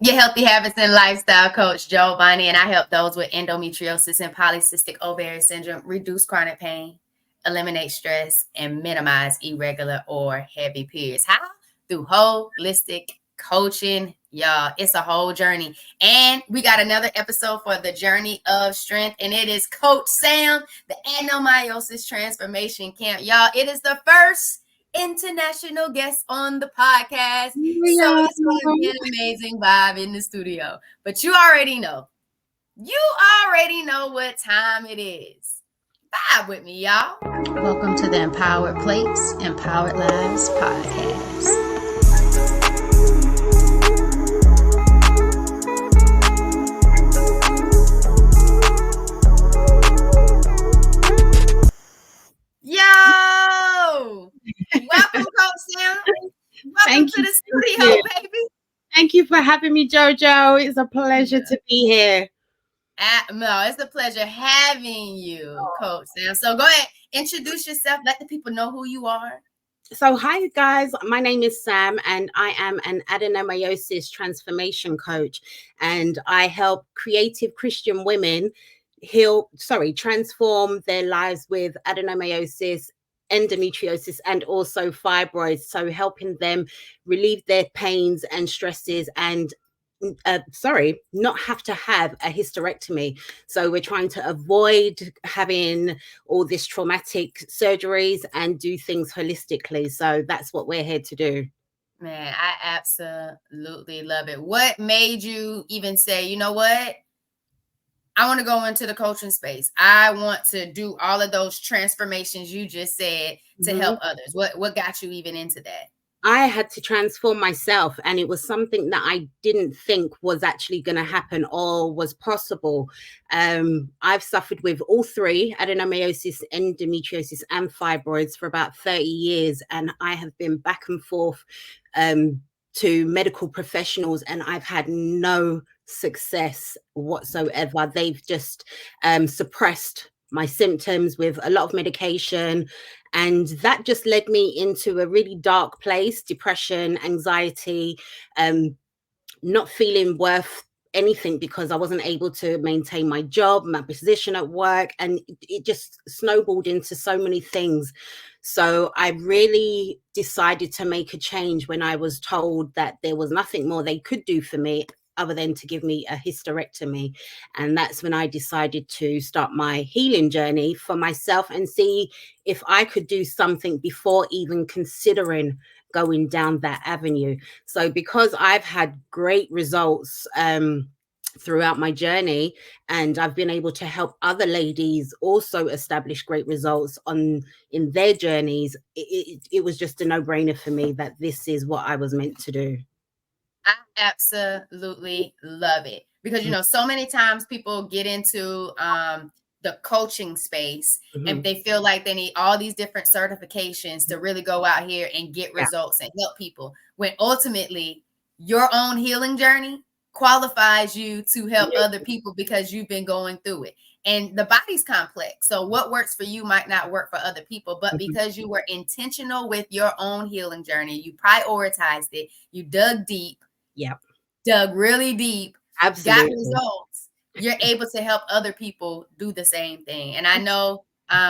your healthy habits and lifestyle coach, Jovannie, and I help those with endometriosis and polycystic ovarian syndrome reduce chronic pain, eliminate stress, and minimize irregular or heavy periods. How? Through holistic coaching, y'all. It's a whole journey. And we got another episode for the journey of strength, and it is Coach Sam, the Adenomyosis Transformation Camp. Y'all, it is the first international guest on the podcast. So Yeah. it's going to be an amazing vibe in the studio. But you already know. You already know what time it is. Vibe with me, y'all. Welcome to the Empowered Plates, Empowered Lives podcast. Yo! Welcome, Coach Sam. Welcome to the studio, baby. Thank you for having me, JoJo. It's a pleasure to be here. No, it's a pleasure having you, Coach Sam. So go ahead, introduce yourself. Let the people know who you are. So, hi guys, my name is Sam and I am an Adenomyosis Transformation Coach, and I help creative Christian women transform their lives with adenomyosis, endometriosis, and also fibroids. So helping them relieve their pains and stresses and not have to have a hysterectomy. So we're trying to avoid having all this traumatic surgeries and do things holistically. So that's what we're here to do. Man, I absolutely love it. What made you even say, you know what? I want to go into the coaching space. I want to do all of those transformations you just said to help others. What got you even into that? I had to transform myself, and it was something that I didn't think was actually going to happen or was possible. I've suffered with all three: adenomyosis, endometriosis, and fibroids for about 30 years, and I have been back and forth to medical professionals, and I've had no success whatsoever. They've just suppressed my symptoms with a lot of medication. And that just led me into a really dark place: depression, anxiety, not feeling worth anything because I wasn't able to maintain my job, my position at work, and it just snowballed into so many things. So I really decided to make a change when I was told that there was nothing more they could do for me other than to give me a hysterectomy. And that's when I decided to start my healing journey for myself and see if I could do something before even considering going down that avenue. So because I've had great results throughout my journey, and I've been able to help other ladies also establish great results in their journeys, it was just a no-brainer for me that this is what I was meant to do. I absolutely love it because, you know, so many times people get into the coaching space and they feel like they need all these different certifications to really go out here and get results and help people, when ultimately your own healing journey qualifies you to help other people because you've been going through it. And the body's complex. So what works for you might not work for other people, but because you were intentional with your own healing journey, you prioritized it, you dug deep, dug really deep, Absolutely. got results, you're able to help other people do the same thing. And I know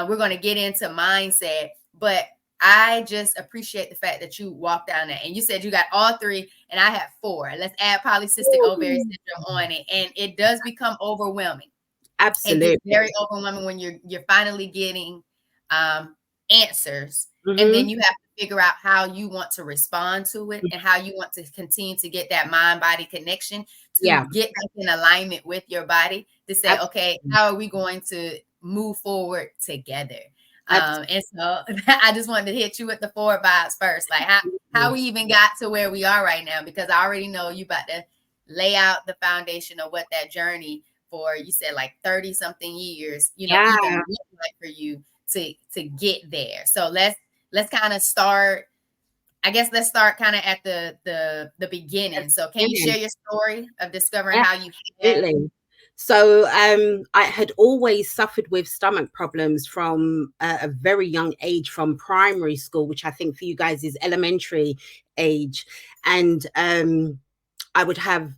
we're going to get into mindset, but I just appreciate the fact that you walked down that. And you said you got all three, and I have four. Let's add polycystic ovarian syndrome on it. And it does become overwhelming. Absolutely. It gets very overwhelming when you're finally getting answers. And then you have to figure out how you want to respond to it and how you want to continue to get that mind-body connection to get back in alignment with your body to say, okay, how are we going to move forward together? And so I just wanted to hit you with the 4 vibes first, like how we even got to where we are right now, because I already know you about to lay out the foundation of what that journey for, you said like 30 something years, you know, even look like for you to get there. So let's kind of start. I guess let's start kind of at the beginning. So can you share your story of discovering how you had? So I had always suffered with stomach problems from a very young age, from primary school, which I think for you guys is elementary age. And I would have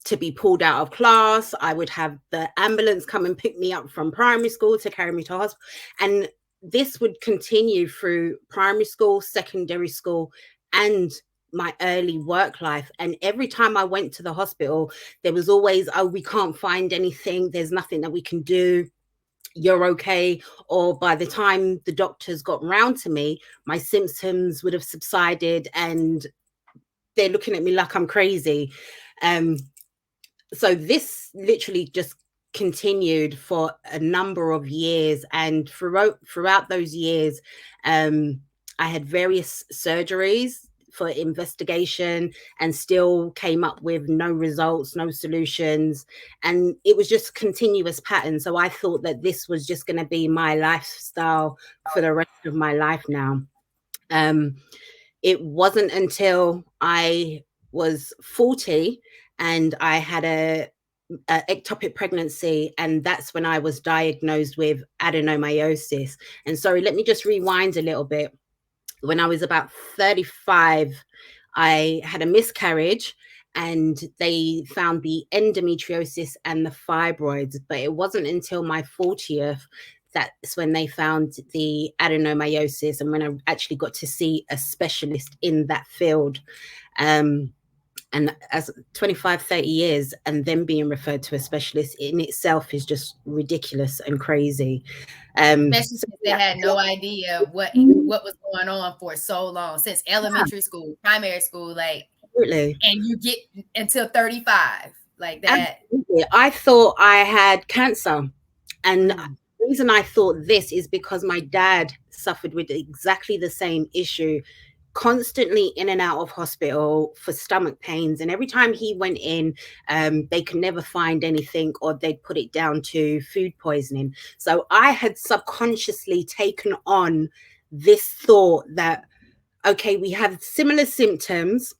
to be pulled out of class. I would have the ambulance come and pick me up from primary school to carry me to hospital. And this would continue through primary school, secondary school, and my early work life. And every time I went to the hospital, there was always, oh, we can't find anything. There's nothing that we can do. You're okay. Or by the time the doctors got round to me, my symptoms would have subsided and they're looking at me like I'm crazy. So this literally just continued for a number of years, and throughout those years, I had various surgeries for investigation and still came up with no results, no solutions, and it was just a continuous pattern. So I thought that this was just going to be my lifestyle for the rest of my life now. It wasn't until I was 40 and I had a ectopic pregnancy, and that's when I was diagnosed with adenomyosis. And sorry, let me just rewind a little bit. When I was about 35, I had a miscarriage and they found the endometriosis and the fibroids, but it wasn't until my 40th that's when they found the adenomyosis, and when I actually got to see a specialist in that field. And as 25, 30 years and then being referred to a specialist in itself is just ridiculous and crazy. Especially since they had no idea what was going on for so long, since elementary school, primary school, like, absolutely. And you get until 35, like that. Absolutely. I thought I had cancer. And the reason I thought this is because my dad suffered with exactly the same issue, constantly in and out of hospital for stomach pains. And every time he went in, they could never find anything, or they'd put it down to food poisoning. So I had subconsciously taken on this thought that, okay, we have similar symptoms,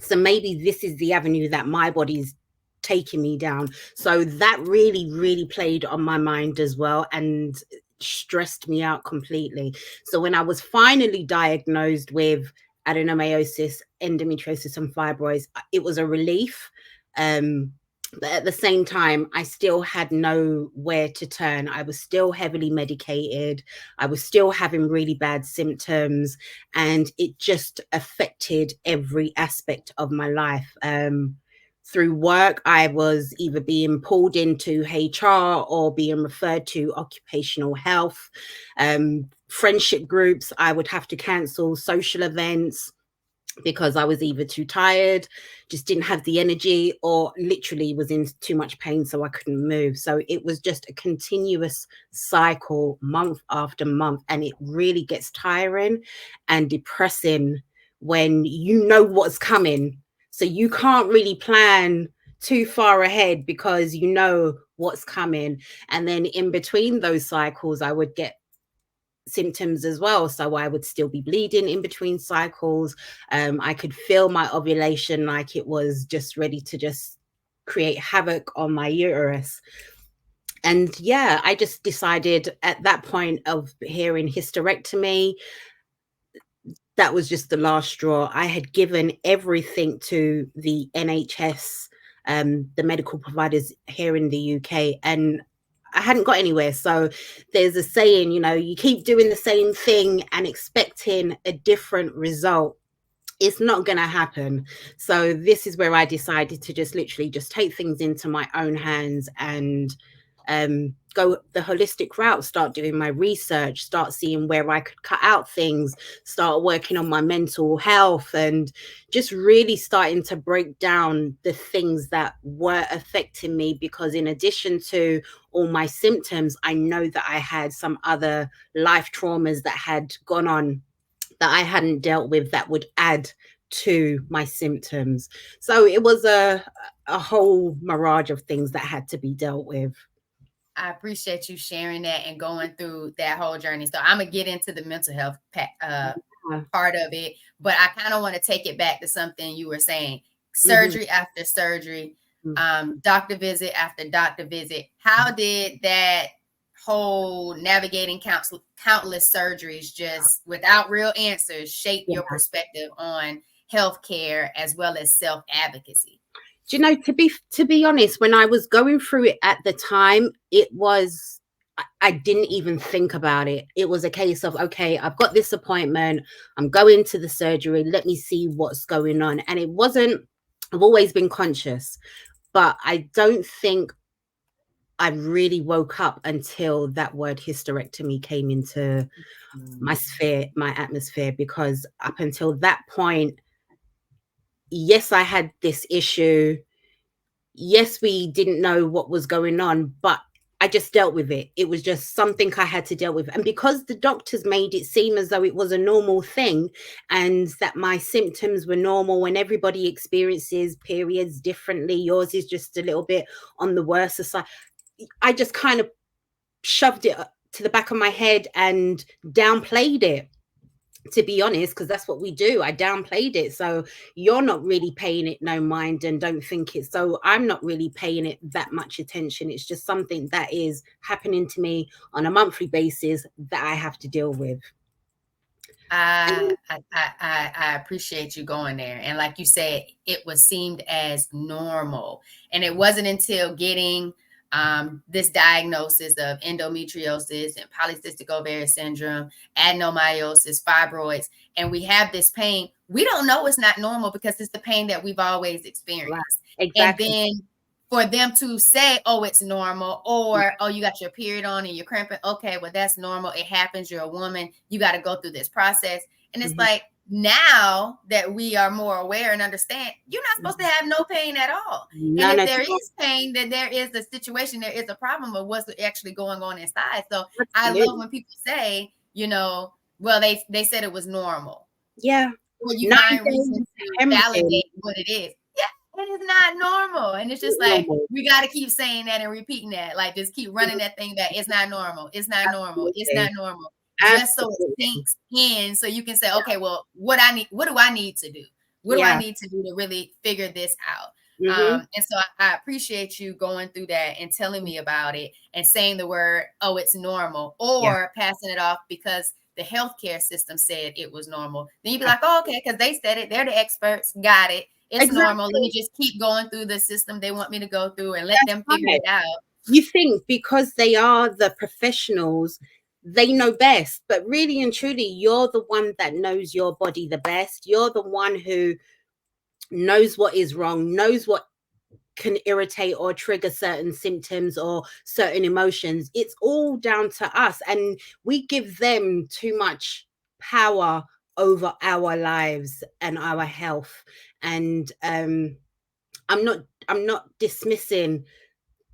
so maybe this is the avenue that my body's taking me down. So that really, really played on my mind as well and stressed me out completely. So when I was finally diagnosed with adenomyosis, endometriosis, and fibroids, it was a relief. But at the same time, I still had nowhere to turn. I was still heavily medicated. I was still having really bad symptoms, and it just affected every aspect of my life. Through work, I was either being pulled into HR or being referred to occupational health. Friendship groups, I would have to cancel social events because I was either too tired, just didn't have the energy, or literally was in too much pain so I couldn't move. So it was just a continuous cycle, month after month, and it really gets tiring and depressing when you know what's coming. So you can't really plan too far ahead because you know what's coming. And then in between those cycles, I would get symptoms as well. So I would still be bleeding in between cycles. I could feel my ovulation like it was just ready to just create havoc on my uterus. And yeah, I just decided at that point of hearing hysterectomy, that was just the last straw. I had given everything to the NHS, the medical providers here in the UK, and I hadn't got anywhere. So there's a saying, you know, you keep doing the same thing and expecting a different result. It's not going to happen. So this is where I decided to just literally just take things into my own hands and go the holistic route, start doing my research, start seeing where I could cut out things, start working on my mental health, and just really starting to break down the things that were affecting me. Because in addition to all my symptoms, I know that I had some other life traumas that had gone on that I hadn't dealt with that would add to my symptoms. So it was a whole mirage of things that had to be dealt with. I appreciate you sharing that and going through that whole journey. So I'm gonna get into the mental health part of it, but I kind of want to take it back to something you were saying. Surgery after surgery, doctor visit after doctor visit. How did that whole navigating countless surgeries just without real answers shape your perspective on healthcare as well as self-advocacy? Do you know, to be honest, when I was going through it at the time, it was, I didn't even think about it. It was a case of, okay, I've got this appointment, I'm going to the surgery, let me see what's going on. And it wasn't, I've always been conscious, but I don't think I really woke up until that word hysterectomy came into my sphere, my atmosphere, because up until that point, yes, I had this issue. Yes, we didn't know what was going on, but I just dealt with it. It was just something I had to deal with. And because the doctors made it seem as though it was a normal thing and that my symptoms were normal, and everybody experiences periods differently, yours is just a little bit on the worse side. I just kind of shoved it to the back of my head and downplayed it, to be honest, because that's what we do. I downplayed it. So you're not really paying it no mind and don't think it. So I'm not really paying it that much attention. It's just something that is happening to me on a monthly basis that I have to deal with. I appreciate you going there. And like you said, it was seemed as normal. And it wasn't until getting this diagnosis of endometriosis and polycystic ovarian syndrome, adenomyosis, fibroids, and we have this pain, we don't know it's not normal because it's the pain that we've always experienced. Right. And Exactly. then for them to say, oh, it's normal, or, oh, you got your period on and you're cramping. Okay, well, that's normal. It happens. You're a woman. You got to go through this process. And it's like, now that we are more aware and understand, you're not supposed to have no pain at all. And None if at there all. is pain, then there is a situation, there is a problem of what's actually going on inside. So I love Absolutely. when people say, well, they said it was normal. Yeah. Or you 9 find reason days to hemorrhaging. validate what it is. Yeah, it is not normal. And it's just like, Normal. we got to keep saying that and repeating that. Like, just keep running that thing back. It's not normal. It's not normal. It's not normal. Just so it Absolutely. sinks in, so you can say, okay, well, what do I need to do? What do I Yeah. need to do to really figure this out? Mm-hmm. And so I appreciate you going through that and telling me about it and saying the word, oh, it's normal, Yeah. or passing it off because the healthcare system said it was normal. Then you'd be like, oh, okay, because they said it. They're the experts. Got it. It's normal. Let me just keep going through the system they want me to go through and let them figure it out. You think because they are the professionals, they know best, but really and truly, you're the one that knows your body the best. You're the one who knows what is wrong, knows what can irritate or trigger certain symptoms or certain emotions. It's all down to us, and we give them too much power over our lives and our health. And I'm not dismissing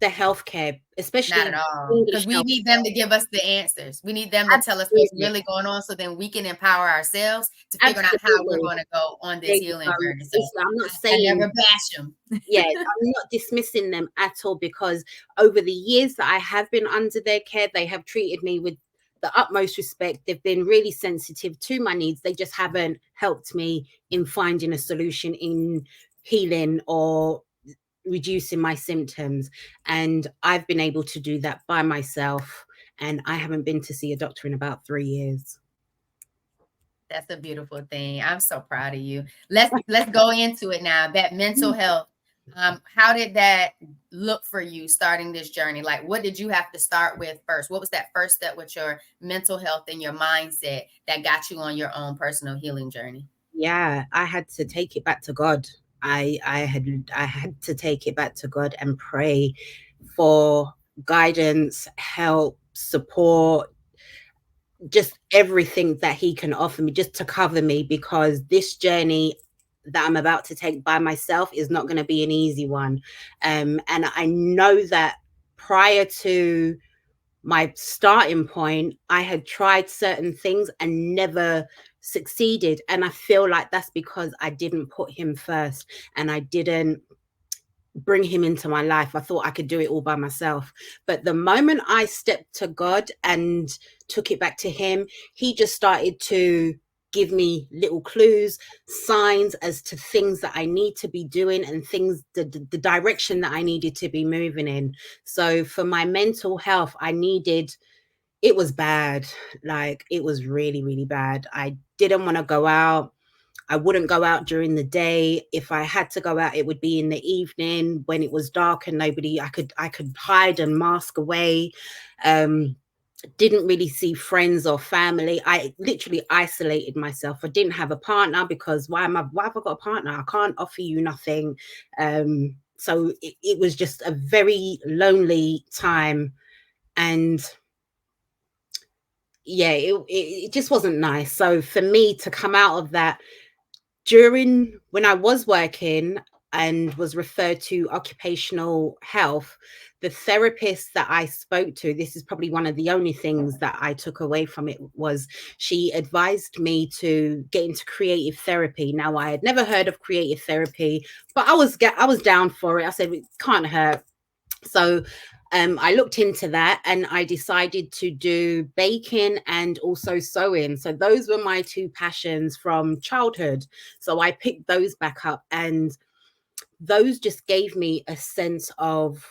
the healthcare, Not at especially all. English Because we health. need them to give us the answers. We need them to tell us what's Absolutely. really going on so then we can empower ourselves to figure out how we're Absolutely. going to go on There this you healing go. journey. So Listen, I'm not I saying, never bash them. yeah, I'm not dismissing them at all, because over the years that I have been under their care, they have treated me with the utmost respect. They've been really sensitive to my needs. They just haven't helped me in finding a solution in healing or reducing my symptoms. And I've been able to do that by myself. And I haven't been to see a doctor in about 3 years. That's a beautiful thing. I'm so proud of you. Let's go into it now. That mental health. How did that look for you starting this journey? Like, what did you have to start with first? What was that first step with your mental health and your mindset that got you on your own personal healing journey? Yeah, I had to take it back to God. I had to take it back to God and pray for guidance, help, support, just everything that he can offer me, just to cover me, because this journey that I'm about to take by myself is not going to be an easy one. And I know that prior to my starting point, I had tried certain things and never succeeded. And I feel like that's because I didn't put him first and I didn't bring him into my life. I thought I could do it all by myself. But the moment I stepped to God and took it back to him, he just started to give me little clues, signs as to things that I need to be doing and things, the direction that I needed to be moving in. So for my mental health, it was bad. Like, it was really, really bad. I didn't want to go out. I wouldn't go out during the day. If I had to go out, it would be in the evening when it was dark and nobody, I could hide and mask away. Didn't really see friends or family. I literally isolated myself. I didn't have a partner because why have I got a partner? I can't offer you nothing. So it was just a very lonely time. And yeah, it just wasn't nice. So for me to come out of that, during when I was working and was referred to occupational health, the therapist that I spoke to, this is probably one of the only things that I took away from it, was she advised me to get into creative therapy. Now, I had never heard of creative therapy, but I was down for it. I said, it can't hurt. So I looked into that and I decided to do baking and also sewing. So those were my two passions from childhood. So I picked those back up, and those just gave me a sense of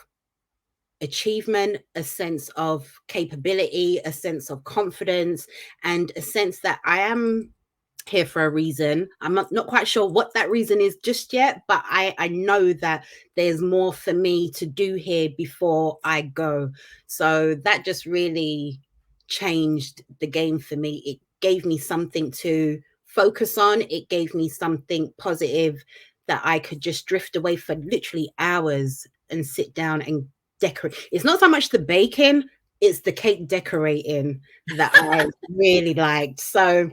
achievement, a sense of capability, a sense of confidence, and a sense that I am here for a reason. I'm not quite sure what that reason is just yet, but I know that there's more for me to do here before I go. So that just really changed the game for me. It gave me something to focus on. It gave me something positive that I could just drift away for literally hours and sit down and decorate. It's not so much the baking, it's the cake decorating that I really liked. So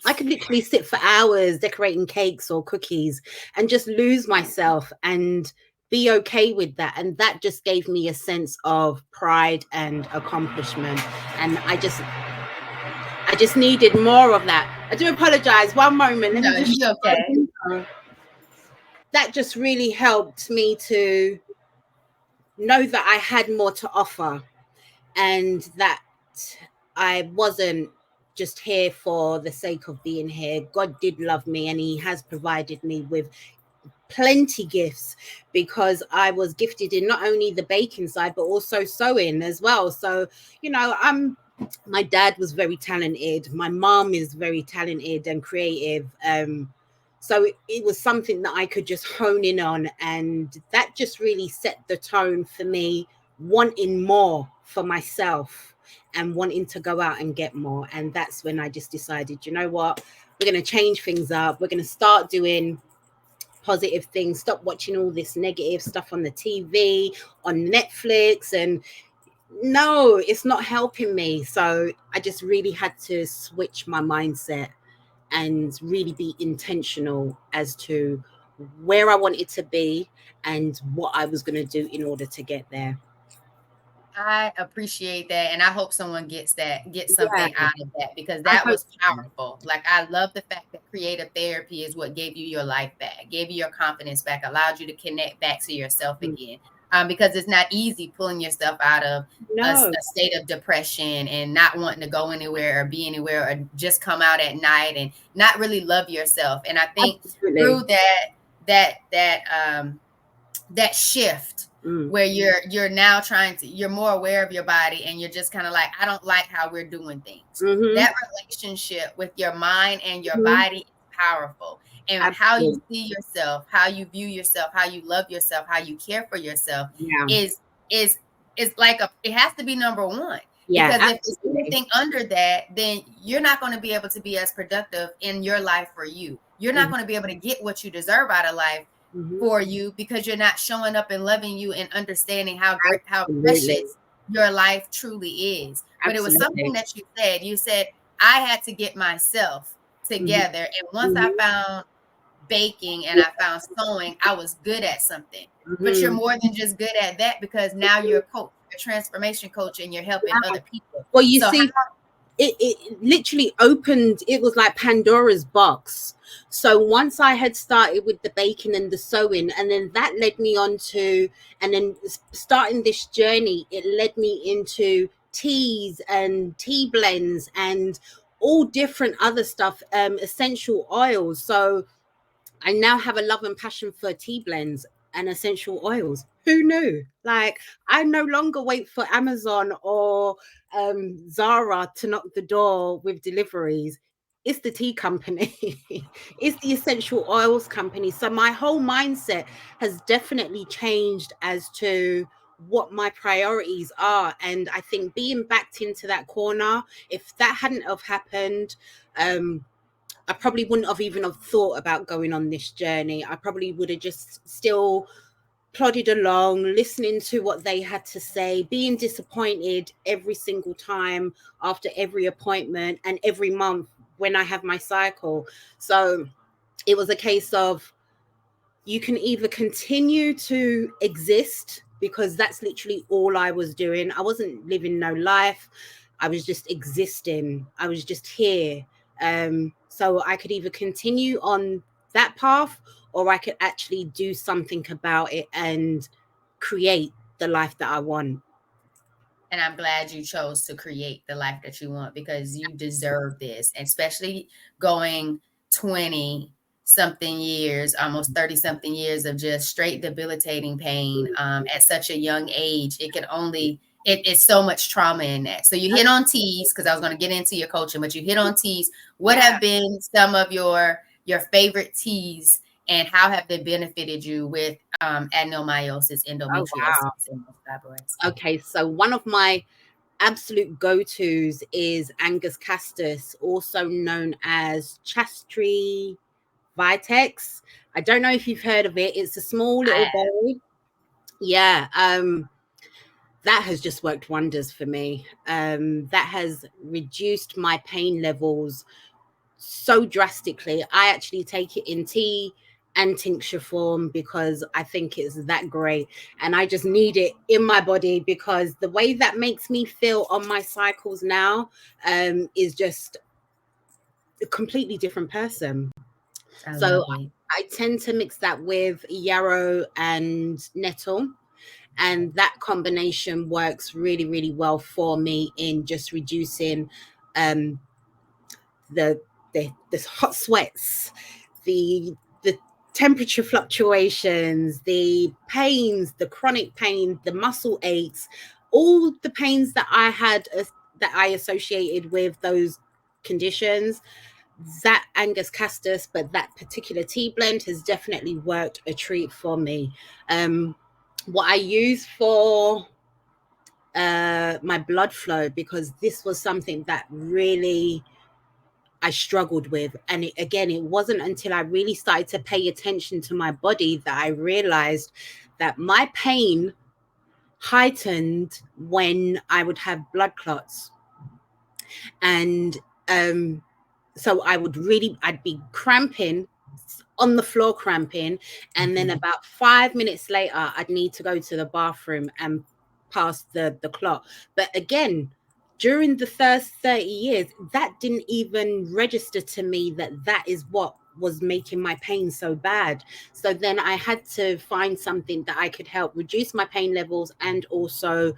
I could literally sit for hours decorating cakes or cookies and just lose myself and be okay with that. And that just gave me a sense of pride and accomplishment. And I just needed more of that. I do apologize. One moment. Let No, me just you okay. that just really helped me to know that I had more to offer, and that I wasn't just here for the sake of being here. God did love me, and He has provided me with plenty gifts, because I was gifted in not only the baking side but also sewing as well. So, my dad was very talented. My mom is very talented and creative. So it was something that I could just hone in on, and that just really set the tone for me, wanting more for myself and wanting to go out and get more. And that's when I just decided, you know what, we're going to change things up. We're going to start doing positive things, stop watching all this negative stuff on the TV, on Netflix. And no, it's not helping me. So I just really had to switch my mindset and really be intentional as to where I wanted to be and what I was going to do in order to get there. I appreciate that. And I hope someone gets Yeah, something out of that, because I that hope was so. powerful. Like, I love the fact that creative therapy is what gave you your life back, gave you your confidence back, allowed you to connect back to yourself Mm. again. Because it's not easy pulling yourself out of a No. state of depression and not wanting to go anywhere or be anywhere, or just come out at night and not really love yourself. And I think Absolutely. through that shift, Mm. where you're now you're more aware of your body, and you're just kind of like, I don't like how we're doing things. Mm-hmm. That relationship with your mind and your Mm-hmm. body is powerful. And how you Absolutely. see yourself, how you view yourself, how you love yourself, how you care for yourself Yeah. is is like it has to be number one. Yeah, Because if it's absolutely. anything under that, then you're not going to be able to be as productive in your life for you. You're not Mm-hmm. going to be able to get what you deserve out of life Mm-hmm. for you, because you're not showing up and loving you and understanding how great, how Absolutely. precious your life truly is. But it was something Absolutely. that you said, I had to get myself Mm-hmm. together. And once I Mm-hmm. found baking and Yeah. I found sewing, I was good at something. But you're Mm-hmm. more than just good at that, because now you're a coach, a transformation coach, and you're helping Yeah. other people. Well, you So how, see, it literally opened, it was like Pandora's box. So once I had started with the baking and the sewing, and then that led me on to, and then starting this journey, it led me into teas and tea blends and all different other stuff, essential oils. So I now have a love and passion for tea blends and essential oils. Who knew? Like, I no longer wait for Amazon or Zara to knock the door with deliveries. it's the tea company, it's the essential oils company. So my whole mindset has definitely changed as to what my priorities are. And I think being backed into that corner, if that hadn't have happened, I probably wouldn't have even have thought about going on this journey. I probably would have just still plodded along, listening to what they had to say, being disappointed every single time after every appointment and every month when I have my cycle. So it was a case of, you can either continue to exist, because that's literally all I was doing. I wasn't living no life. I was just existing. I was just here. So I could either continue on that path, or I could actually do something about it and create the life that I want. And I'm glad you chose to create the life that you want, because you deserve this, especially going 20 something years, almost 30 something years of just straight debilitating pain at such a young age. It can only, it's so much trauma in that. So you hit on T's, because I was going to get into your coaching, but you hit on T's. What have been some of your favorite T's, and how have they benefited you with adenomyosis, Oh, wow. endometriosis, and fibroids? Okay, so one of my absolute go-tos is Angus castus, also known as Chastry Vitex. I don't know if you've heard of it. It's a small little berry. Yeah, that has just worked wonders for me. That has reduced my pain levels so drastically. I actually take it in tea and tincture form because I think it's that great, and I just need it in my body, because the way that makes me feel on my cycles now is just a completely different person. I So love it. I tend to mix that with yarrow and nettle, and that combination works really, really well for me in just reducing um, the the hot sweats, the temperature fluctuations, the pains, the chronic pain, the muscle aches, all the pains that I had that I associated with those conditions. That Angus castus, but that particular tea blend has definitely worked a treat for me. What I use for my blood flow, because this was something that really I struggled with. And again, it wasn't until I really started to pay attention to my body that I realized that my pain heightened when I would have blood clots. And so I'd be cramping on the floor, cramping. And then about 5 minutes later, I'd need to go to the bathroom and pass the clot. But again, during the first 30 years, that didn't even register to me that is what was making my pain so bad. So then I had to find something that I could help reduce my pain levels and also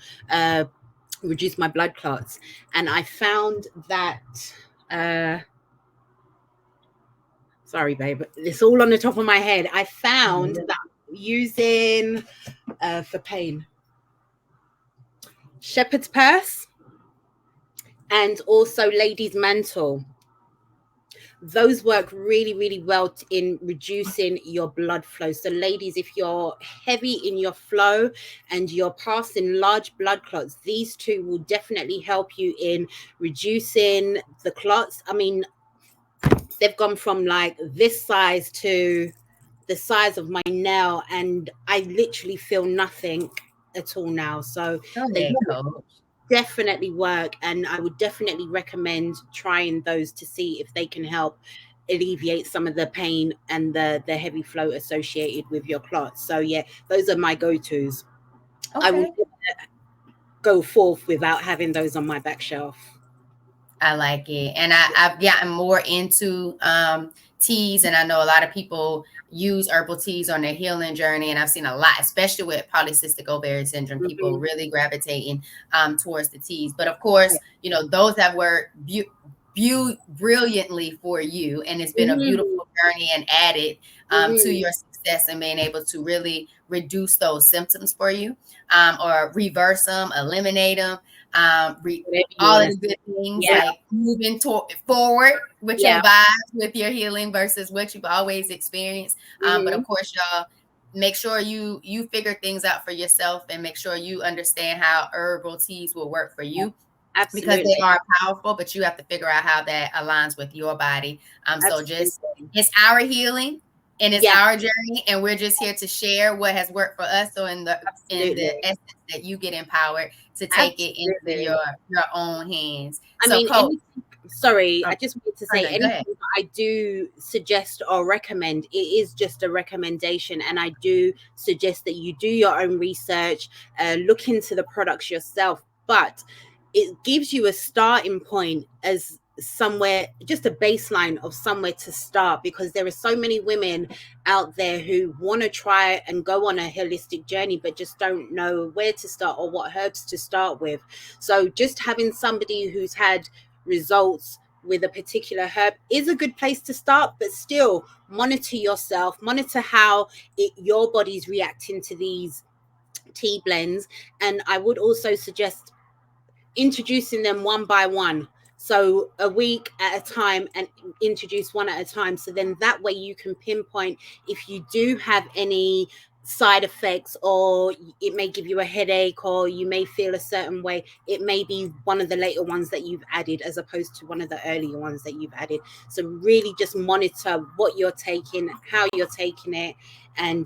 reduce my blood clots. And I found that sorry, babe, it's all on the top of my head. I found that using for pain, shepherd's purse and also lady's mantle. Those work really, really well in reducing your blood flow. So ladies, if you're heavy in your flow and you're passing large blood clots, these two will definitely help you in reducing the clots. I mean, they've gone from like this size to the size of my nail, and I literally feel nothing at all now. So Go they ahead, coach. definitely work, and I would definitely recommend trying those to see if they can help alleviate some of the pain and the heavy flow associated with your clots. So yeah, those are my go-tos. Okay. I will go forth without having those on my back shelf. I like it. And I've gotten more into teas, and I know a lot of people use herbal teas on their healing journey. And I've seen a lot, especially with polycystic ovarian syndrome, people really gravitating towards the teas. But of course, you know, those have worked brilliantly for you, and it's been a beautiful journey and added to your success in being able to really reduce those symptoms for you, or reverse them, eliminate them, all of the good things, like moving forward with your vibes, with your healing versus what you've always experienced. But of course, y'all, make sure you figure things out for yourself, and make sure you understand how herbal teas will work for you. Absolutely. Because they are powerful, but you have to figure out how that aligns with your body. So just, it's our healing and it's our journey, and we're just here to share what has worked for us. So in the essence that you get empowered to take it into your own hands. Coach, I just wanted to say, anything that I do suggest or recommend, it is just a recommendation, and I do suggest that you do your own research, look into the products yourself, but it gives you a starting point as somewhere, just a baseline of somewhere to start, because there are so many women out there who want to try and go on a holistic journey but just don't know where to start or what herbs to start with. So just having somebody who's had results with a particular herb is a good place to start, but still monitor yourself, monitor how your body's reacting to these tea blends. And I would also suggest introducing them one by one, so a week at a time, and introduce one at a time, so then that way you can pinpoint if you do have any side effects, or it may give you a headache, or you may feel a certain way. It may be one of the later ones that you've added as opposed to one of the earlier ones that you've added. So really just monitor what you're taking, how you're taking it, and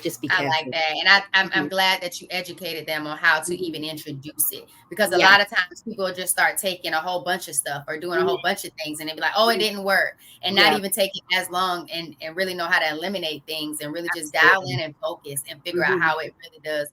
just be careful. I like that. And I'm glad that you educated them on how to even introduce it, because a lot of times people just start taking a whole bunch of stuff or doing a whole bunch of things, and they be like, oh, it didn't work, and not even take it as long and really know how to eliminate things, and really just dial in and focus and figure out how it really does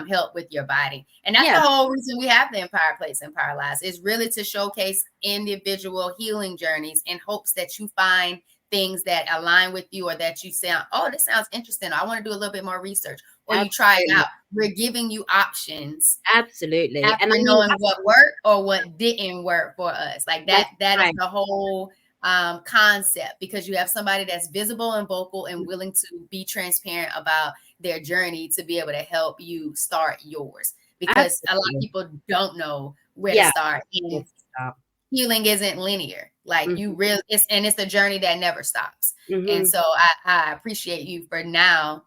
help with your body. And that's the whole reason we have the Empower Plates, Empower Lives, is really to showcase individual healing journeys in hopes that you find things that align with you, or that you say, oh, this sounds interesting, I want to do a little bit more research, or you try it out. We're giving you options. Absolutely. After knowing what worked or what didn't work for us. Like that is the whole concept, because you have somebody that's visible and vocal and willing to be transparent about their journey to be able to help you start yours, because a lot of people don't know where to start. And healing isn't linear. Like you really, it's a journey that never stops. And so I appreciate you for now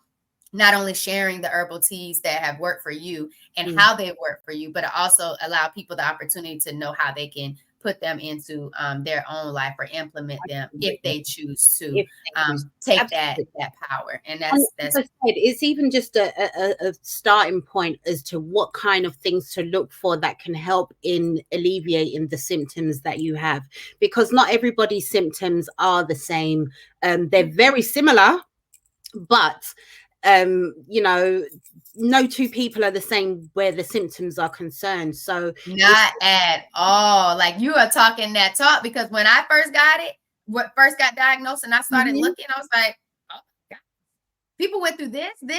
not only sharing the herbal teas that have worked for you and how they work for you, but also allow people the opportunity to know how they can put them into their own life, or implement them if they choose to take that power. And that's it's even just a starting point as to what kind of things to look for that can help in alleviating the symptoms that you have, because not everybody's symptoms are the same. They're very similar, but no two people are the same where the symptoms are concerned. So not at all. Like, you are talking that talk, because when I first got diagnosed and I started looking, I was like, oh my God. People went through this, and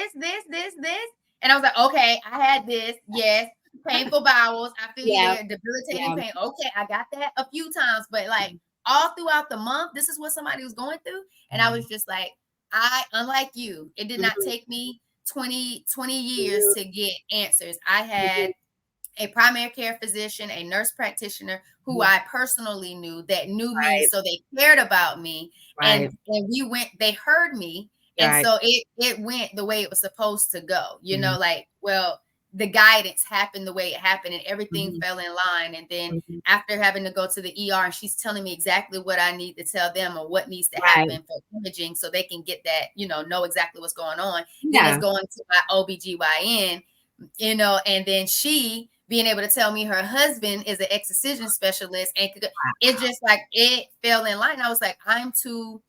I was like, okay, I had this, yes, painful bowels, I feel debilitating pain. Okay, I got that a few times, but like all throughout the month, this is what somebody was going through, and I was just like, unlike you, it did not take me 20 years to get answers. I had a primary care physician, a nurse practitioner who I personally knew, that knew me, so they cared about me, and they heard me, and so it went the way it was supposed to go. Like, well, the guidance happened the way it happened, and everything fell in line. And then after having to go to the ER, and she's telling me exactly what I need to tell them, or what needs to happen for imaging, so they can get that, know exactly what's going on. Then it's going to my OBGYN, and then she being able to tell me her husband is an excision specialist, and it's just like it fell in line. I was like, I'm too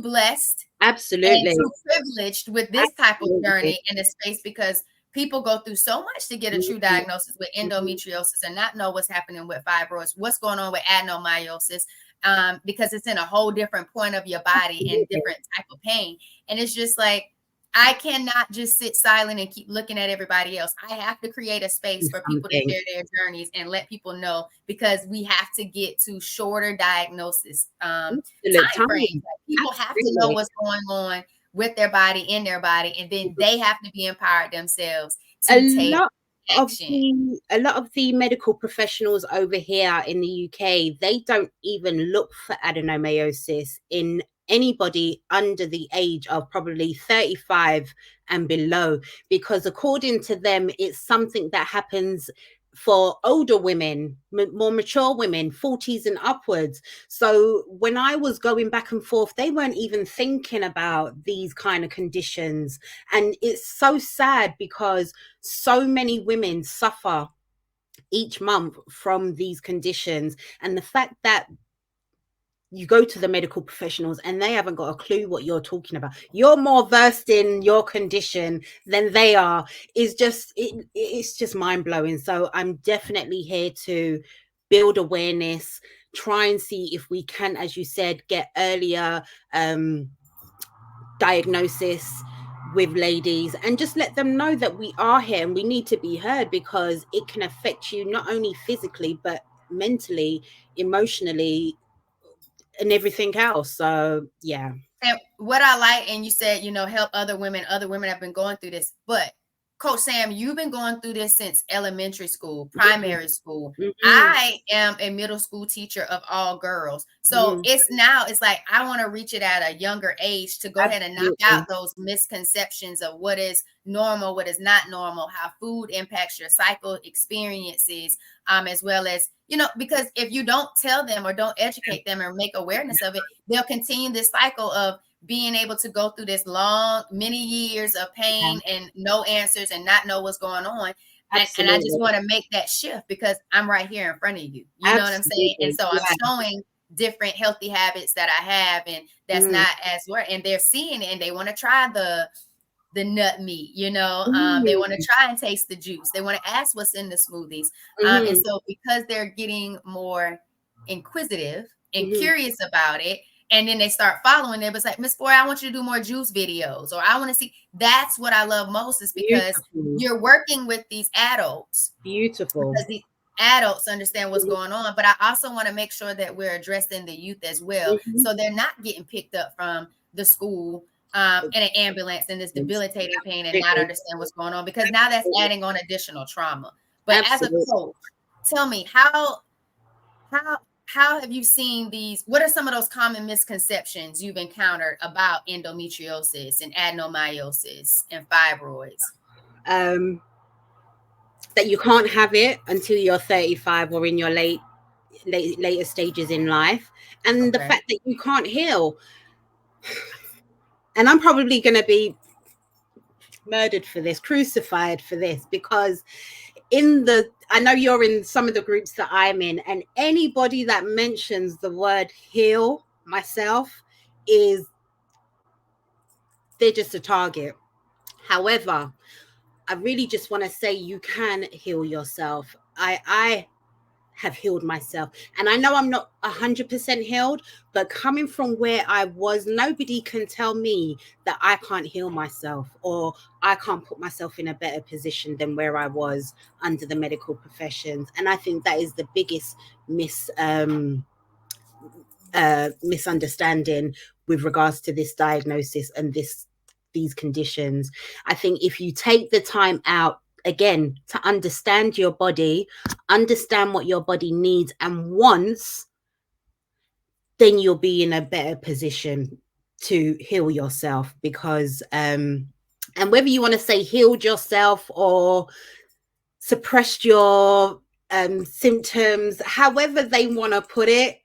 blessed, absolutely, and too privileged with this type of journey in the space, because people go through so much to get a true diagnosis with endometriosis and not know what's happening with fibroids, what's going on with adenomyosis, because it's in a whole different point of your body and different type of pain. And it's just like, I cannot just sit silent and keep looking at everybody else. I have to create a space for people to share their journeys and let people know, because we have to get to shorter diagnosis time frames. Like, people have to know what's going on with their body, in their body, and then they have to be empowered themselves to take action. A lot of the medical professionals over here in the UK, they don't even look for adenomyosis in anybody under the age of probably 35 and below, because according to them, it's something that happens for older women, more mature women, 40s and upwards. So when I was going back and forth, they weren't even thinking about these kind of conditions. And it's so sad because so many women suffer each month from these conditions. And the fact that you go to the medical professionals and they haven't got a clue what you're talking about, you're more versed in your condition than they are, is just it's just mind-blowing. So I'm definitely here to build awareness, try and see if we can, as you said, get earlier diagnosis with ladies, and just let them know that we are here and we need to be heard, because it can affect you not only physically but mentally, emotionally, and everything else. So yeah. And what I like, and you said, help other women have been going through this, but Coach Sam, you've been going through this since elementary school, primary school. I am a middle school teacher of all girls. So it's like, I want to reach it at a younger age to go ahead and knock out those misconceptions of what is normal, what is not normal, how food impacts your cycle experiences, as well as, because if you don't tell them or don't educate them or make awareness of it, they'll continue this cycle of being able to go through this long, many years of pain and no answers and not know what's going on. And I just want to make that shift, because I'm right here in front of you. You know what I'm saying? And so I'm showing different healthy habits that I have, and that's not as work. And they're seeing it, and they want to try the nut meat, they want to try and taste the juice. They want to ask what's in the smoothies. And so because they're getting more inquisitive and curious about it, and then they start following them, it's like, Miss Boy, I want you to do more juice videos, or I want to see. That's what I love most, is because you're working with these adults. Because these adults understand what's going on. But I also want to make sure that we're addressing the youth as well. So they're not getting picked up from the school in an ambulance in this debilitating pain and not understand what's going on, because now that's adding on additional trauma. But as a coach, tell me, how have you seen these? What are some of those common misconceptions you've encountered about endometriosis and adenomyosis and fibroids? That you can't have it until you're 35 or in your later stages in life, and the fact that you can't heal. And I'm probably going to be murdered for this, crucified for this, because I know you're in some of the groups that I'm in, and anybody that mentions the word heal, myself, they're just a target. However, I really just want to say you can heal yourself. I have healed myself, and I know I'm not 100% healed, but coming from where I was, nobody can tell me that I can't heal myself, or I can't put myself in a better position than where I was under the medical professions. And I think that is the biggest misunderstanding with regards to this diagnosis and these conditions. I think if you take the time out, again, to understand your body, understand what your body needs and wants, then you'll be in a better position to heal yourself. Because and whether you want to say healed yourself or suppressed your symptoms, however they want to put it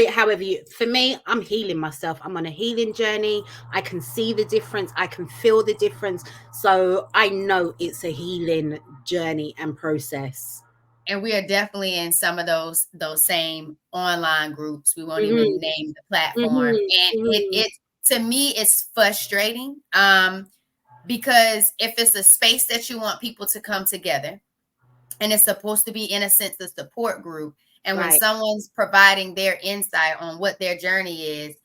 however you, for me, I'm healing myself. I'm on a healing journey. I can see the difference. I can feel the difference. So I know it's a healing journey and process. And we are definitely in some of those same online groups. We won't even name the platform. And it to me, it's frustrating, because if it's a space that you want people to come together, and it's supposed to be, in a sense, a support group, and when someone's providing their insight on what their journey is,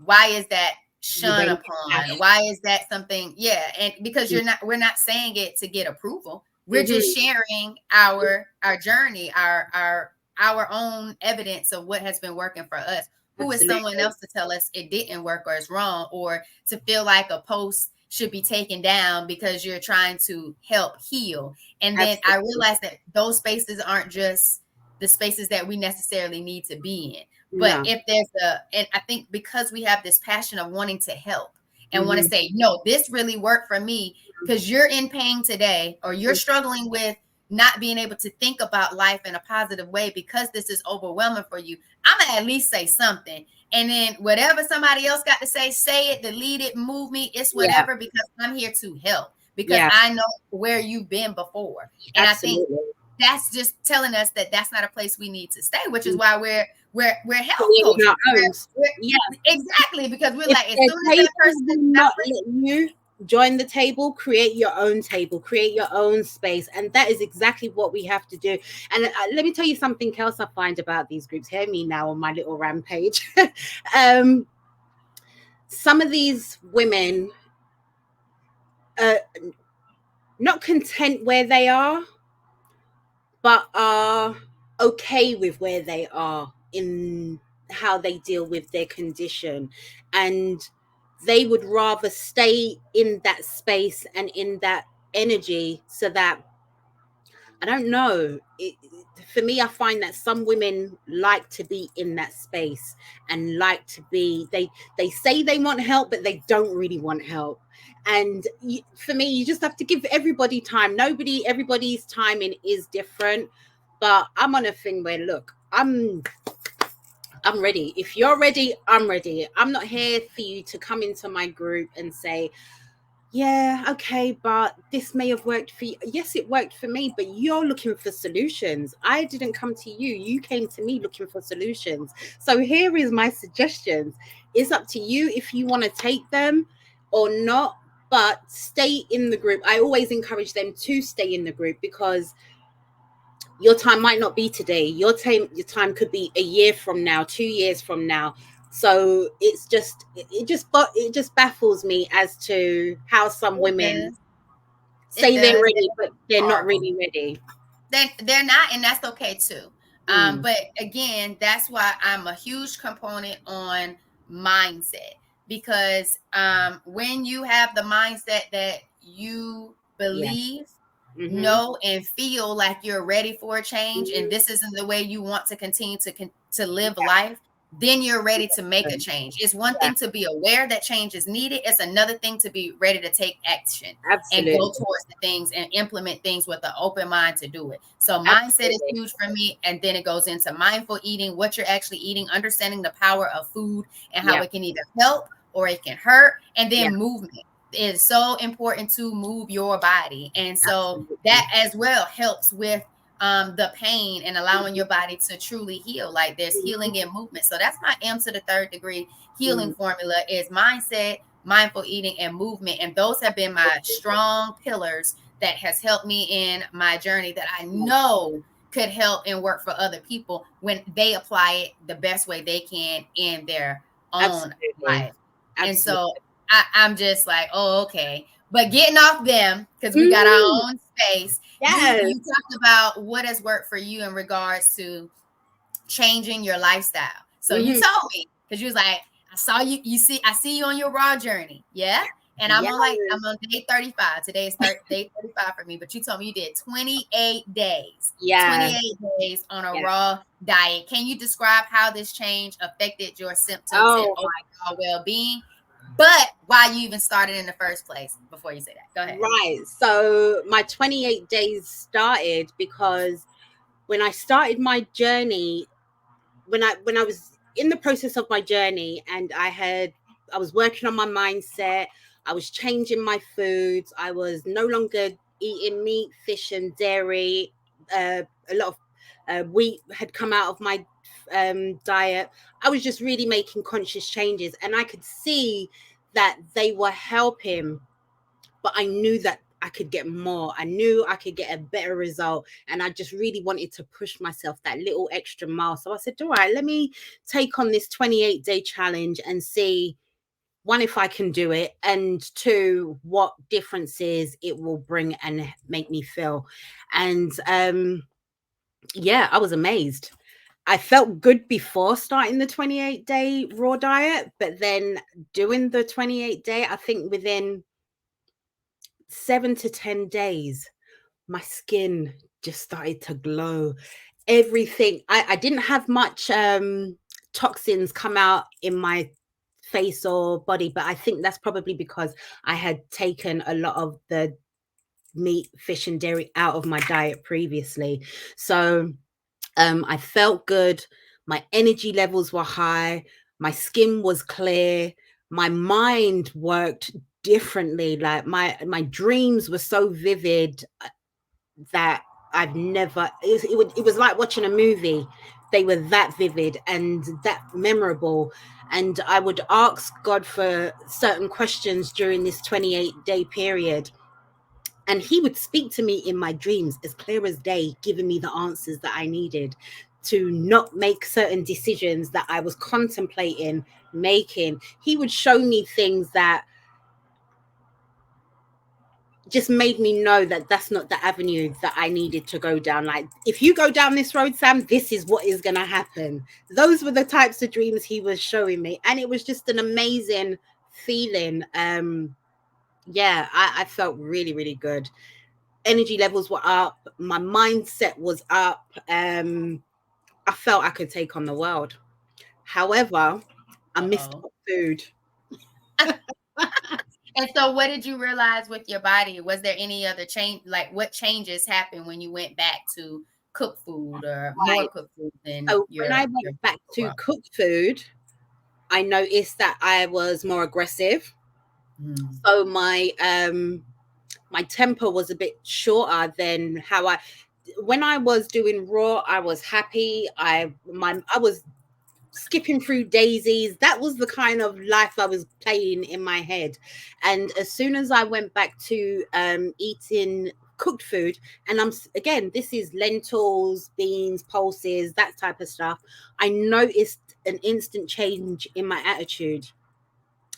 why is that You shun raise upon? ash. Why is that something? Yeah, and because we're not saying it to get approval. We're just sharing our journey, our own evidence of what has been working for us. Who is Absolutely. someone else to tell us it didn't work or it's wrong, or to feel like a post should be taken down because you're trying to help heal? And then I Absolutely. realized that those spaces aren't just the spaces that we necessarily need to be in. But No. if there's and I think because we have this passion of wanting to help and want to Mhm. say, no, this really worked for me, because you're in pain today, or you're struggling with not being able to think about life in a positive way because this is overwhelming for you, I'm gonna at least say something. And then whatever somebody else got to say it, delete it, move me, it's Yeah. whatever, because I'm here to help, because Yeah. I know where you've been before. And I think Absolutely. that's just telling us that that's not a place we need to stay, which is why we're health Creating coaches. our own. Yeah. Exactly, because we're If like, as the soon as that table person is will not suffering, let you join the table, create your own table, create your own space. And that is exactly what we have to do. And let me tell you something else I find about these groups. Hear me now on my little rampage. Some of these women are not content where they are, but are okay with where they are in how they deal with their condition. And they would rather stay in that space and in that energy, so that, I don't know, for me, I find that some women like to be in that space and like to be, they say they want help, but they don't really want help. And for me, you just have to give everybody time. Everybody's timing is different. But I'm on a thing where, look, I'm ready. If you're ready, I'm ready. I'm not here for you to come into my group and say, yeah, okay, but this may have worked for you. Yes, it worked for me, but you're looking for solutions. I didn't come to you. You came to me looking for solutions. So here is my suggestions. It's up to you if you want to take them or not, but stay in the group. I always encourage them to stay in the group, because your time might not be today. Your time could be a year from now, 2 years from now. So it just baffles me as to how some it women does. It say they're does. ready, but they're not Horrible. really ready. They're not, and that's okay too. Mm, But again, that's why I'm a huge component on mindset, because when you have the mindset that you yeah. believe, Mm-hmm. know, and feel like you're ready for a change, and Mm-hmm. this isn't the way you want to continue to live life, then you're ready to make Yeah. a change. It's one Yeah. thing to be aware that change is needed. It's another thing to be ready to take action and go Absolutely. towards the things and implement things with an open mind to do it. So mindset is Absolutely. huge for me. And then it goes into mindful eating, what you're actually eating, understanding the power of food and how Yeah. it can either help or it can hurt. And Yeah. then movement. It is so important to move your body. And so that Absolutely. as well helps with the pain and allowing your body to truly heal. Like there's healing in movement. So that's my M to the third degree healing Mm-hmm. formula is mindset, mindful eating, and movement. And those have been my strong pillars that has helped me in my journey, that I know could help and work for other people when they apply it the best way they can in their own Absolutely. life. And Absolutely. so I'm just like, oh, okay. But getting off them, because we got our Mhm. own space. You Yes. talked about what has worked for you in regards to changing your lifestyle. So you Mm-hmm. told me, because you was like, I see you on your raw journey. Yeah. And Yes. I'm on day 35. Today is day 35 for me. But you told me you did 28 days. Yeah. 28 days on a Yeah. raw diet. Can you describe how this change affected your symptoms and Oh, overall well-being? But why you even started in the first place before you say that? Go ahead. right. So my 28 days started because when I started my journey, when I was in the process of my journey, and I was working on my mindset, I was changing my foods, I was no longer eating meat, fish, and dairy. A lot of wheat had come out of my diet. I was just really making conscious changes, and I could see that they were helping, but I knew that I could get more. I knew I could get a better result. And I just really wanted to push myself that little extra mile. So I said, all right, let me take on this 28-day challenge and see one, if I can do it, and two, what differences it will bring and make me feel. And yeah, I was amazed. I felt good before starting the 28-day raw diet, but then doing the 28-day, I think within 7 to 10 days, my skin just started to glow. Everything, I didn't have much toxins come out in my face or body, but I think that's probably because I had taken a lot of the meat, fish, and dairy out of my diet previously. So I felt good. My energy levels were high. My skin was clear. My mind worked differently. Like my dreams were so vivid that I've never. It was like watching a movie. They were that vivid and that memorable. And I would ask God for certain questions during this 28-day period, and he would speak to me in my dreams as clear as day, giving me the answers that I needed to not make certain decisions that I was contemplating making. He would show me things that just made me know that that's not the avenue that I needed to go down. Like, if you go down this road, Sam, this is what is going to happen. Those were the types of dreams he was showing me. And it was just an amazing feeling. Yeah, I felt really, really good. Energy levels were up. My mindset was up. I felt I could take on the world. However, I missed Uh-oh. food. And so what did you realize with your body? Was there any other change? Like, what changes happened when you went back to cook food or more Right. cooked food than So when I your went back to raw? cook food, I noticed that I was more aggressive. Mm. So my temper was a bit shorter than how I when I was doing raw, I was happy. I was skipping through daisies. That was the kind of life I was playing in my head. And as soon as I went back to eating cooked food, and again, this is lentils, beans, pulses, that type of stuff, I noticed an instant change in my attitude.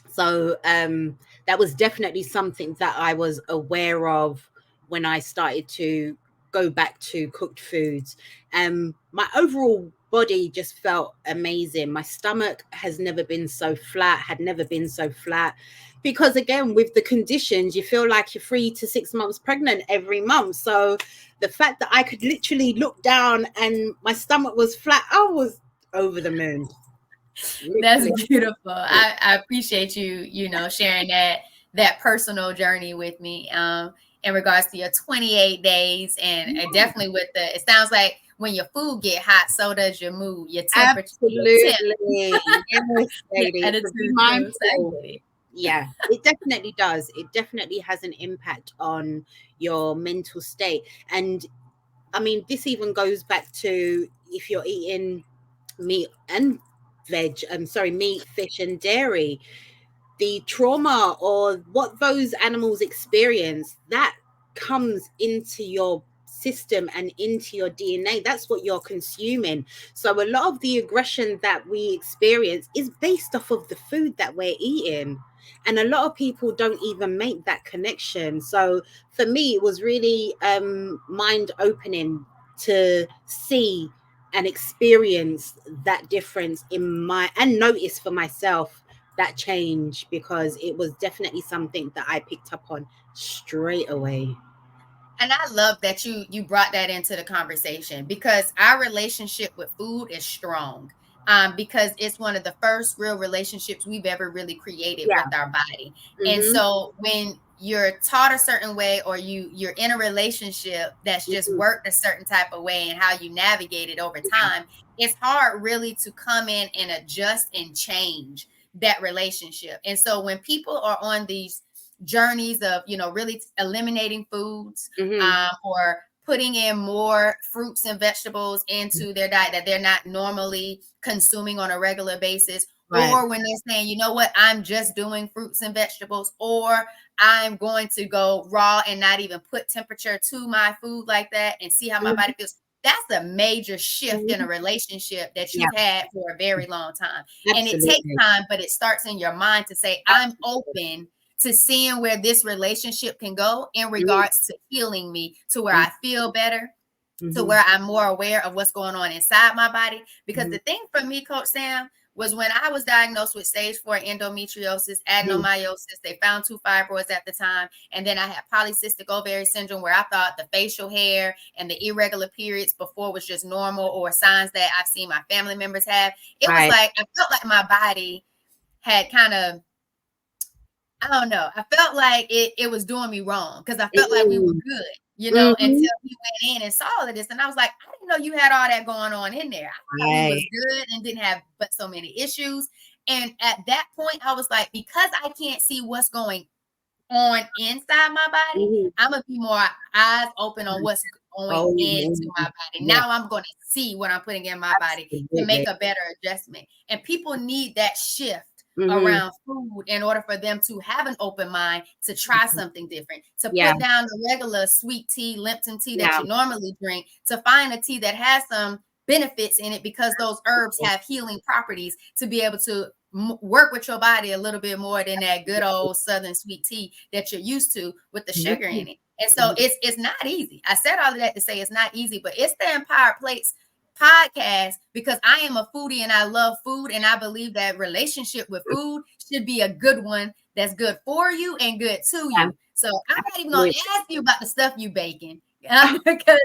So that was definitely something that I was aware of when I started to go back to cooked foods. My overall body just felt amazing. My stomach has never been so flat, had never been so flat. Because again, with the conditions, you feel like you're 3 to 6 months pregnant every month. So the fact that I could literally look down and my stomach was flat, I was over the moon. That's Literally. beautiful. I appreciate you sharing that personal journey with me in regards to your 28 days. And definitely with it sounds like when your food get hot, so does your mood, your temperature, your temp, Absolutely. Yes, your lady. So be attitude too. So I mindful. get it. Yeah, it definitely does. It definitely has an impact on your mental state. And I mean, this even goes back to if you're eating meat and meat, fish, and dairy, the trauma or what those animals experience that comes into your system and into your DNA. That's what you're consuming. So a lot of the aggression that we experience is based off of the food that we're eating, and a lot of people don't even make that connection. So for me, it was really mind opening to see and experience that difference in my and notice for myself that change, because it was definitely something that I picked up on straight away. And I love that you brought that into the conversation because our relationship with food is strong. Because it's one of the first real relationships we've ever really created Yeah. with our body. And Mm-hmm. so when you're taught a certain way or you're in a relationship that's just Mm-hmm. worked a certain type of way and how you navigate it over Yeah. time, it's hard really to come in and adjust and change that relationship. And so when people are on these journeys of really eliminating foods, Mm-hmm. or putting in more fruits and vegetables into their diet that they're not normally consuming on a regular basis, Right. or when they're saying, you know what, I'm just doing fruits and vegetables, or I'm going to go raw and not even put temperature to my food like that and see how my Mm-hmm. body feels. that's a major shift in a relationship that Yeah, you've had for a very long time. And it takes absolutely. time, but it starts in your mind to say, I'm open to seeing where this relationship can go in regards to healing me to where I feel better, to where I'm more aware of what's going on inside my body. Because the thing for me, Coach Sam, was when I was diagnosed with stage 4 endometriosis, adenomyosis, they found 2 fibroids at the time. And then I had polycystic ovary syndrome, where I thought the facial hair and the irregular periods before was just normal, or signs that I've seen my family members have. It was like, I felt like my body had kind of, I don't know. I felt like it was doing me wrong, because I felt like we were good, until he went in and saw all of this. And I was like, I didn't know you had all that going on in there. I thought we was good and didn't have but so many issues. And at that point, I was like, because I can't see what's going on inside my body, I'm gonna be more eyes open on what's going into my body. Now I'm going to see what I'm putting in my body to make a better adjustment. And people need that shift around food in order for them to have an open mind to try something different, to put down the regular sweet tea, Lipton tea that you normally drink, to find a tea that has some benefits in it, because those herbs have healing properties, to be able to work with your body a little bit more than that good old Southern sweet tea that you're used to with the sugar in it. And so it's not easy. I said all of that to say it's not easy, but it's the Empowered Plates podcast, because I am a foodie and I love food, and I believe that relationship with food should be a good one, that's good for you and good to you. So I'm not even going to ask you about the stuff you baking, because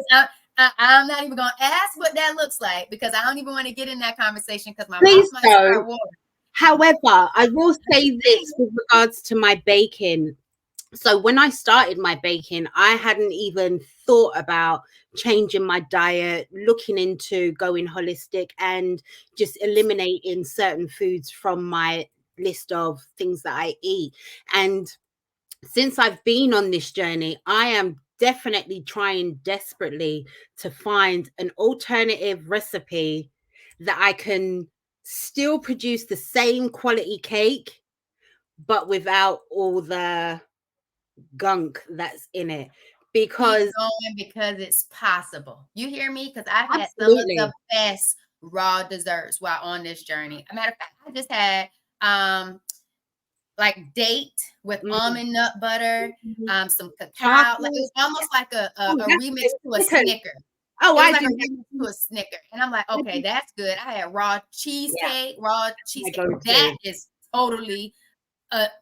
I'm not even going to ask what that looks like, because I don't even want to get in that conversation, because my mouth might start watering. However, I will say this with regards to my baking. So when I started my baking, I hadn't even thought about changing my diet, looking into going holistic, and just eliminating certain foods from my list of things that I eat. And since I've been on this journey, I am definitely trying desperately to find an alternative recipe that I can still produce the same quality cake, but without all the gunk that's in it. Because because it's possible. You hear me? Because I've had some of absolutely. the best raw desserts while on this journey. A matter of fact, I just had like date with almond nut butter, some cacao. Like, it was almost like a remix to a Snicker. Oh, It was I like do a remix to a Snicker. And I'm like, okay, that's good. I had raw cheesecake. That is totally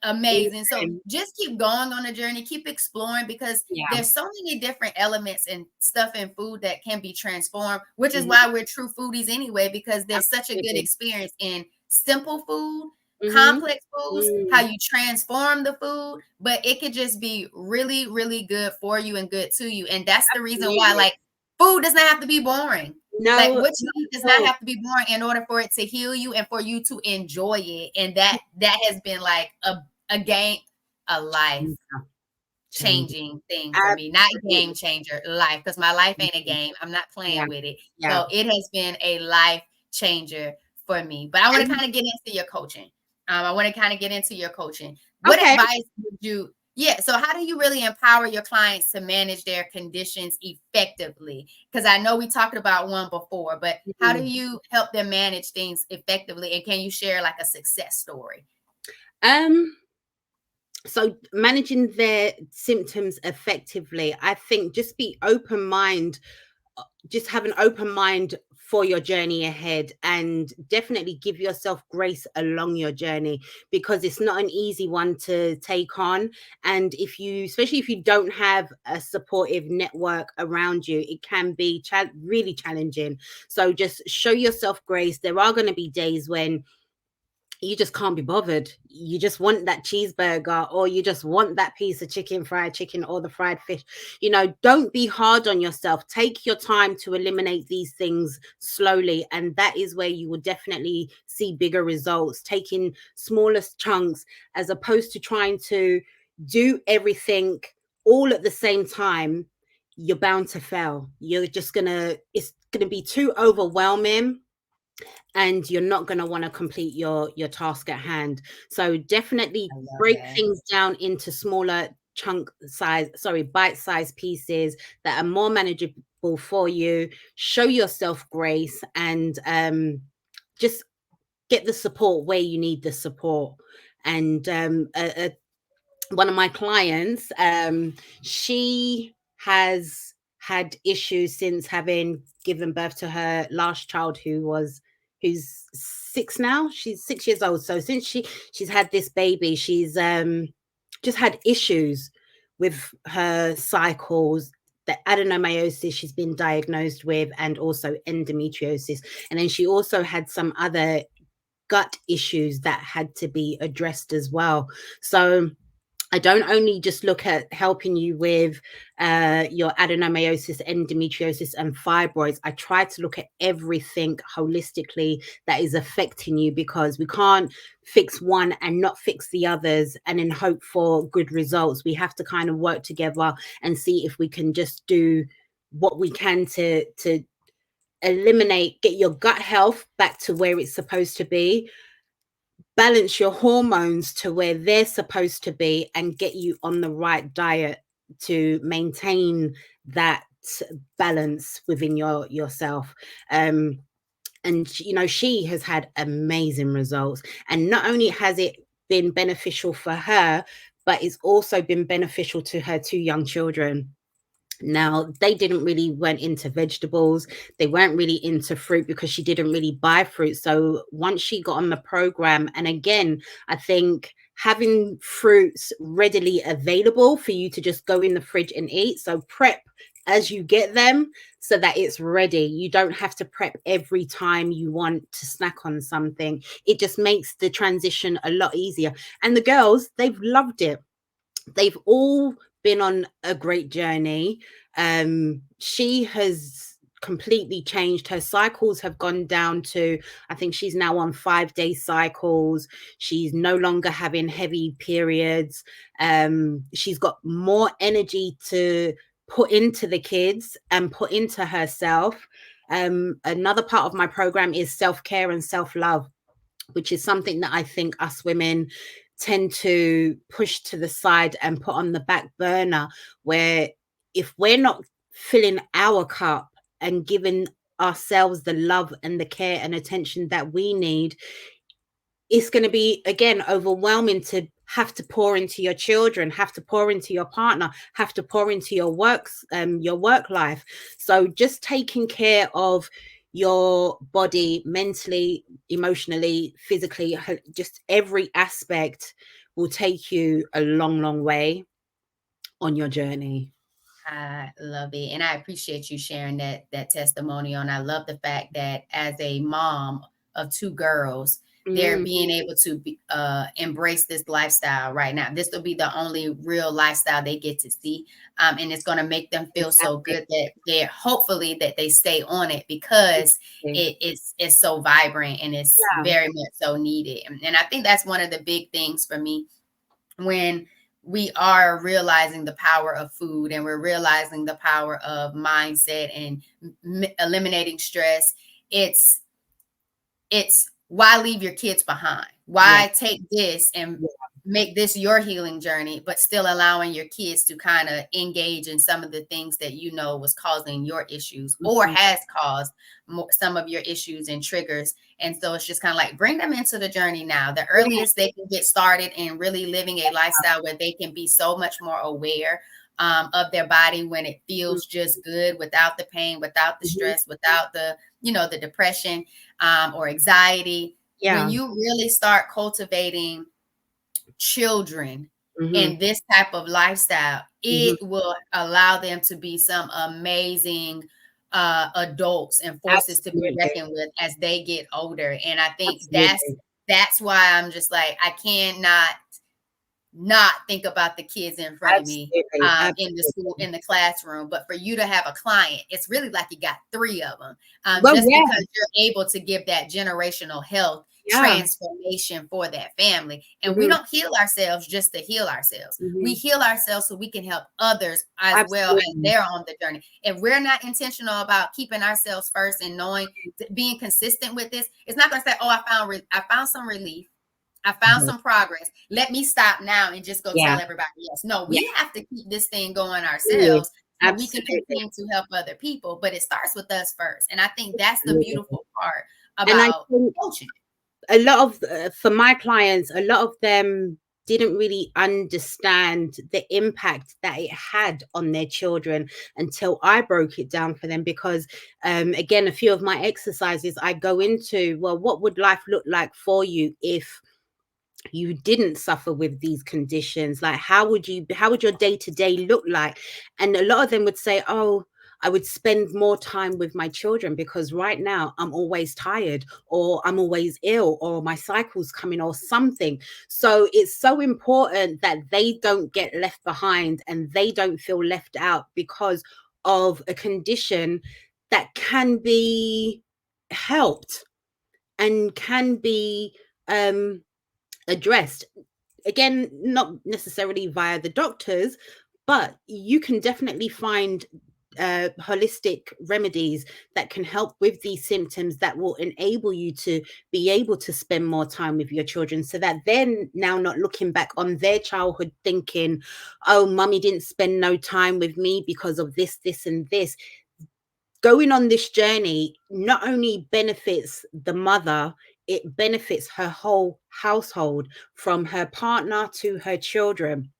amazing. So just keep going on the journey, keep exploring, because there's so many different elements and stuff in food that can be transformed, which is why we're true foodies anyway, because there's such a good experience in simple food, complex foods, how you transform the food, but it could just be really, really good for you and good to you. And that's the reason why, like, food does not have to be boring. Like, what you eat does not have to be boring in order for it to heal you and for you to enjoy it. And that has been like a game, a life changing thing for me. Not game changer, life, because my life ain't a game. I'm not playing with it. So it has been a life changer for me. But I want to kind of get into your coaching. What advice would you so how do you really empower your clients to manage their conditions effectively? Because I know we talked about one before, but how do you help them manage things effectively? And can you share like a success story? So managing their symptoms effectively, I think just be open mind, just have an open mind for your journey ahead, and definitely give yourself grace along your journey, because it's not an easy one to take on. And if you, especially if you don't have a supportive network around you, it can be really challenging. So just show yourself grace. There are going to be days when you just can't be bothered. You just want that cheeseburger, or you just want that piece of chicken, fried chicken, or the fried fish. Don't be hard on yourself. Take your time to eliminate these things slowly. And that is where you will definitely see bigger results, taking smaller chunks, as opposed to trying to do everything all at the same time. You're bound to fail. It's going to be too overwhelming, and you're not going to want to complete your task at hand. So definitely break things down into smaller bite-sized pieces that are more manageable possible for you. Show yourself grace, and just get the support where you need the support. And one of my clients, she has had issues since having given birth to her last child, who's 6 now. She's 6 years old. So since she's had this baby, she's just had issues with her cycles. The adenomyosis she's been diagnosed with, and also endometriosis. And then she also had some other gut issues that had to be addressed as well. So I don't only just look at helping you with your adenomyosis, endometriosis, and fibroids. I try to look at everything holistically that is affecting you, because we can't fix one and not fix the others and then hope for good results. We have to kind of work together and see if we can just do what we can to eliminate, get your gut health back to where it's supposed to be, balance your hormones to where they're supposed to be, and get you on the right diet to maintain that balance within yourself. And she has had amazing results, and not only has it been beneficial for her, but it's also been beneficial to her 2 young children. Now, they weren't into vegetables. They weren't really into fruit, because she didn't really buy fruit. So once she got on the program, and again, I think having fruits readily available for you to just go in the fridge and eat. So prep as you get them so that it's ready. You don't have to prep every time you want to snack on something. It just makes the transition a lot easier. And the girls, they've loved it. They've all been on a great journey. She has completely changed. Her cycles have gone down to, I think she's now on 5-day cycles. She's no longer having heavy periods. She's got more energy to put into the kids and put into herself. Another part of my program is self-care and self-love, which is something that I think us women tend to push to the side and put on the back burner, where if we're not filling our cup and giving ourselves the love and the care and attention that we need, it's going to be, again, overwhelming to have to pour into your children, have to pour into your partner, have to pour into your work life. So just taking care of your body mentally, emotionally, physically, just every aspect will take you a long, long way on your journey. I love it. And I appreciate you sharing that testimonial. And I love the fact that as a mom of 2 girls, they're being able to embrace this lifestyle right now. This will be the only real lifestyle they get to see. And it's going to make them feel so good that they're hopefully that they stay on it, because it's so vibrant and it's very much so needed. And I think that's one of the big things for me, when we are realizing the power of food and we're realizing the power of mindset and eliminating stress. It's why leave your kids behind? Why take this and make this your healing journey, but still allowing your kids to kind of engage in some of the things that you know was causing your issues or has caused some of your issues and triggers. And so it's just kind of like, bring them into the journey now. The earliest they can get started in really living a lifestyle where they can be so much more aware of their body when it feels just good, without the pain, without the stress, without the, the depression or anxiety. When you really start cultivating children in this type of lifestyle, it will allow them to be some amazing adults and forces to be reckoned with as they get older. And I think that's why I'm just like, I cannot not think about the kids in front of me in the school, in the classroom. But for you to have a client, it's really like you got 3 of them, just because you're able to give that generational health transformation for that family. And we don't heal ourselves just to heal ourselves. We heal ourselves so we can help others as well as they're on the journey. If we're not intentional about keeping ourselves first and knowing, being consistent with this, it's not going to say, oh, I found some relief, I found some progress, let me stop now and just go tell everybody else. No, we have to keep this thing going ourselves so we can continue to help other people. But it starts with us first. And I think that's the beautiful part about coaching. A lot of, for my clients, a lot of them didn't really understand the impact that it had on their children until I broke it down for them. Because again, a few of my exercises I go into, well, what would life look like for you if you didn't suffer with these conditions? Like, how would your day-to-day look like? And a lot of them would say, oh, I would spend more time with my children because right now I'm always tired, or I'm always ill, or my cycle's coming, or something. So it's so important that they don't get left behind and they don't feel left out because of a condition that can be helped and can be addressed. Again, not necessarily via the doctors, but you can definitely find holistic remedies that can help with these symptoms, that will enable you to be able to spend more time with your children, so that they're now not looking back on their childhood thinking, oh, mummy didn't spend no time with me because of this, this, and this. Going on this journey not only benefits the mother, it benefits her whole household, from her partner to her children.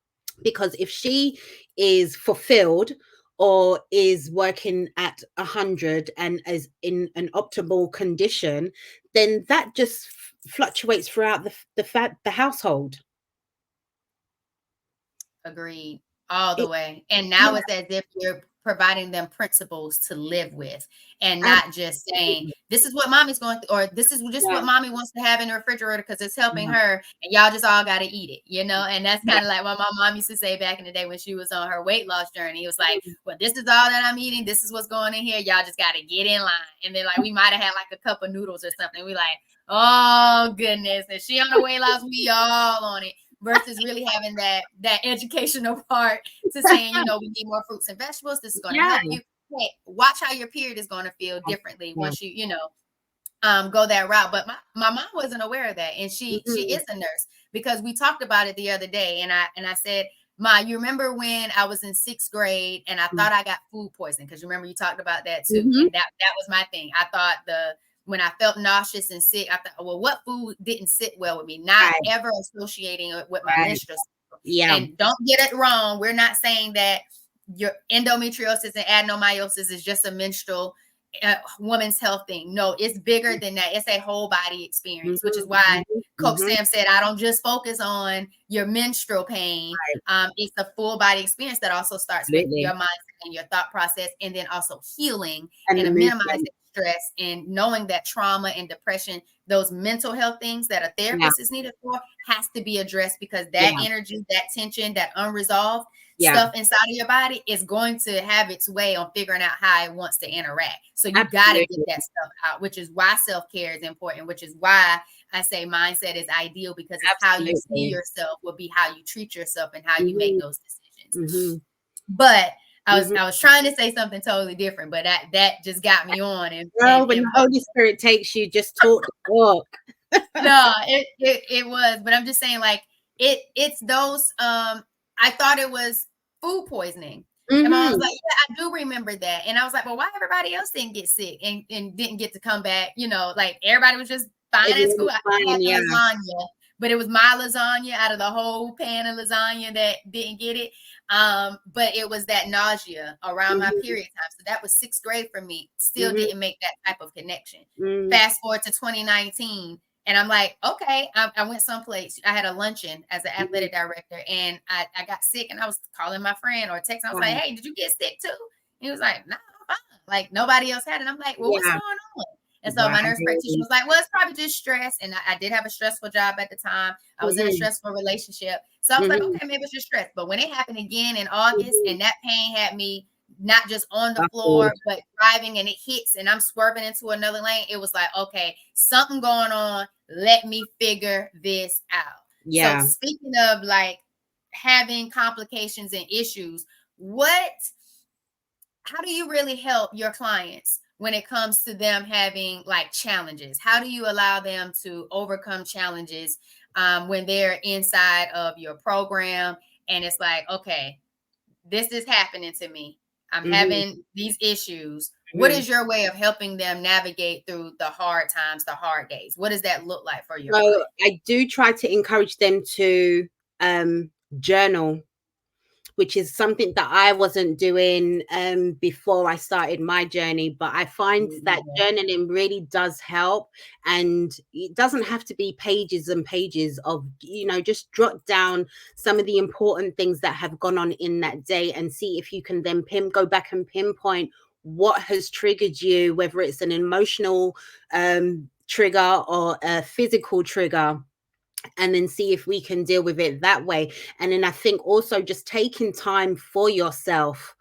Because if she is fulfilled or is working at 100 and is in an optimal condition, then that just fluctuates throughout the household. Agreed. All the way. And now it's as if you're providing them principles to live with, and not just saying, this is what mommy's going through, or this is just what mommy wants to have in the refrigerator because it's helping her, and y'all just all got to eat it, you know? And that's kind of like what my mom used to say back in the day when she was on her weight loss journey. It was like, well, this is all that I'm eating. This is what's going in here. Y'all just got to get in line. And then like, we might've had like a cup of noodles or something. We like, oh goodness. And she on the weight loss, we all on it. Versus really having that educational part to saying, you know, we need more fruits and vegetables. This is going to help you. Hey, watch how your period is going to feel differently once you know, go that route. But my mom wasn't aware of that, and she is a nurse, because we talked about it the other day, and I said, Ma, you remember when I was in 6th grade and I thought I got food poisoning? Because you remember you talked about that too, and that was my thing. I thought when I felt nauseous and sick, I thought, well, what food didn't sit well with me? Not ever associating it with my menstrual cycle. Yeah. And don't get it wrong. We're not saying that your endometriosis and adenomyosis is just a menstrual woman's health thing. No, it's bigger than that. It's a whole body experience, which is why Coach Sam said, I don't just focus on your menstrual pain. It's a full body experience that also starts with your mindset and your thought process, and then also healing and minimizing stress, and knowing that trauma and depression, those mental health things that a therapist is needed for, has to be addressed, because that energy, that tension, that unresolved stuff inside of your body is going to have its way on figuring out how it wants to interact. So you got to get that stuff out, which is why self-care is important, which is why I say mindset is ideal, because it's how you see yourself will be how you treat yourself and how you make those decisions. But I was trying to say something totally different, but that just got me on. And when the Holy Spirit takes you, just talk the talk. No, it was, but I'm just saying, like, it's those I thought it was food poisoning. And I was like, yeah, I do remember that. And I was like, well, why everybody else didn't get sick and didn't get to come back? You know, like everybody was just fine at school. I had lasagna, but it was my lasagna out of the whole pan of lasagna that didn't get it. But it was that nausea around my period time. So that was 6th grade for me. Still didn't make that type of connection. Fast forward to 2019. And I'm like, okay, I went someplace. I had a luncheon as an athletic director, and I got sick, and I was calling my friend or texting. I was like, hey, did you get sick too? And he was like, no, I'm fine. Like, nobody else had it. I'm like, well, what's going on? And so my nurse practitioner was like, well, it's probably just stress. And I did have a stressful job at the time. I was in a stressful relationship. So I was like, okay, maybe it's just stress. But when it happened again in August, and that pain had me not just on the floor, but driving, and it hits, and I'm swerving into another lane, it was like, okay, something going on. Let me figure this out. So speaking of like having complications and issues, how do you really help your clients when it comes to them having like challenges? How do you allow them to overcome challenges when they're inside of your program and it's like, okay, this is happening to me. I'm Mm-hmm. having these issues. What Mm-hmm. is your way of helping them navigate through the hard times, the hard days? What does that look like for your So client? I do try to encourage them to journal, which is something that I wasn't doing before I started my journey. But I find that journaling really does help. And it doesn't have to be pages and pages of, just jot down some of the important things that have gone on in that day and see if you can then go back and pinpoint what has triggered you, whether it's an emotional trigger or a physical trigger, and then see if we can deal with it that way. And then I think also just taking time for yourself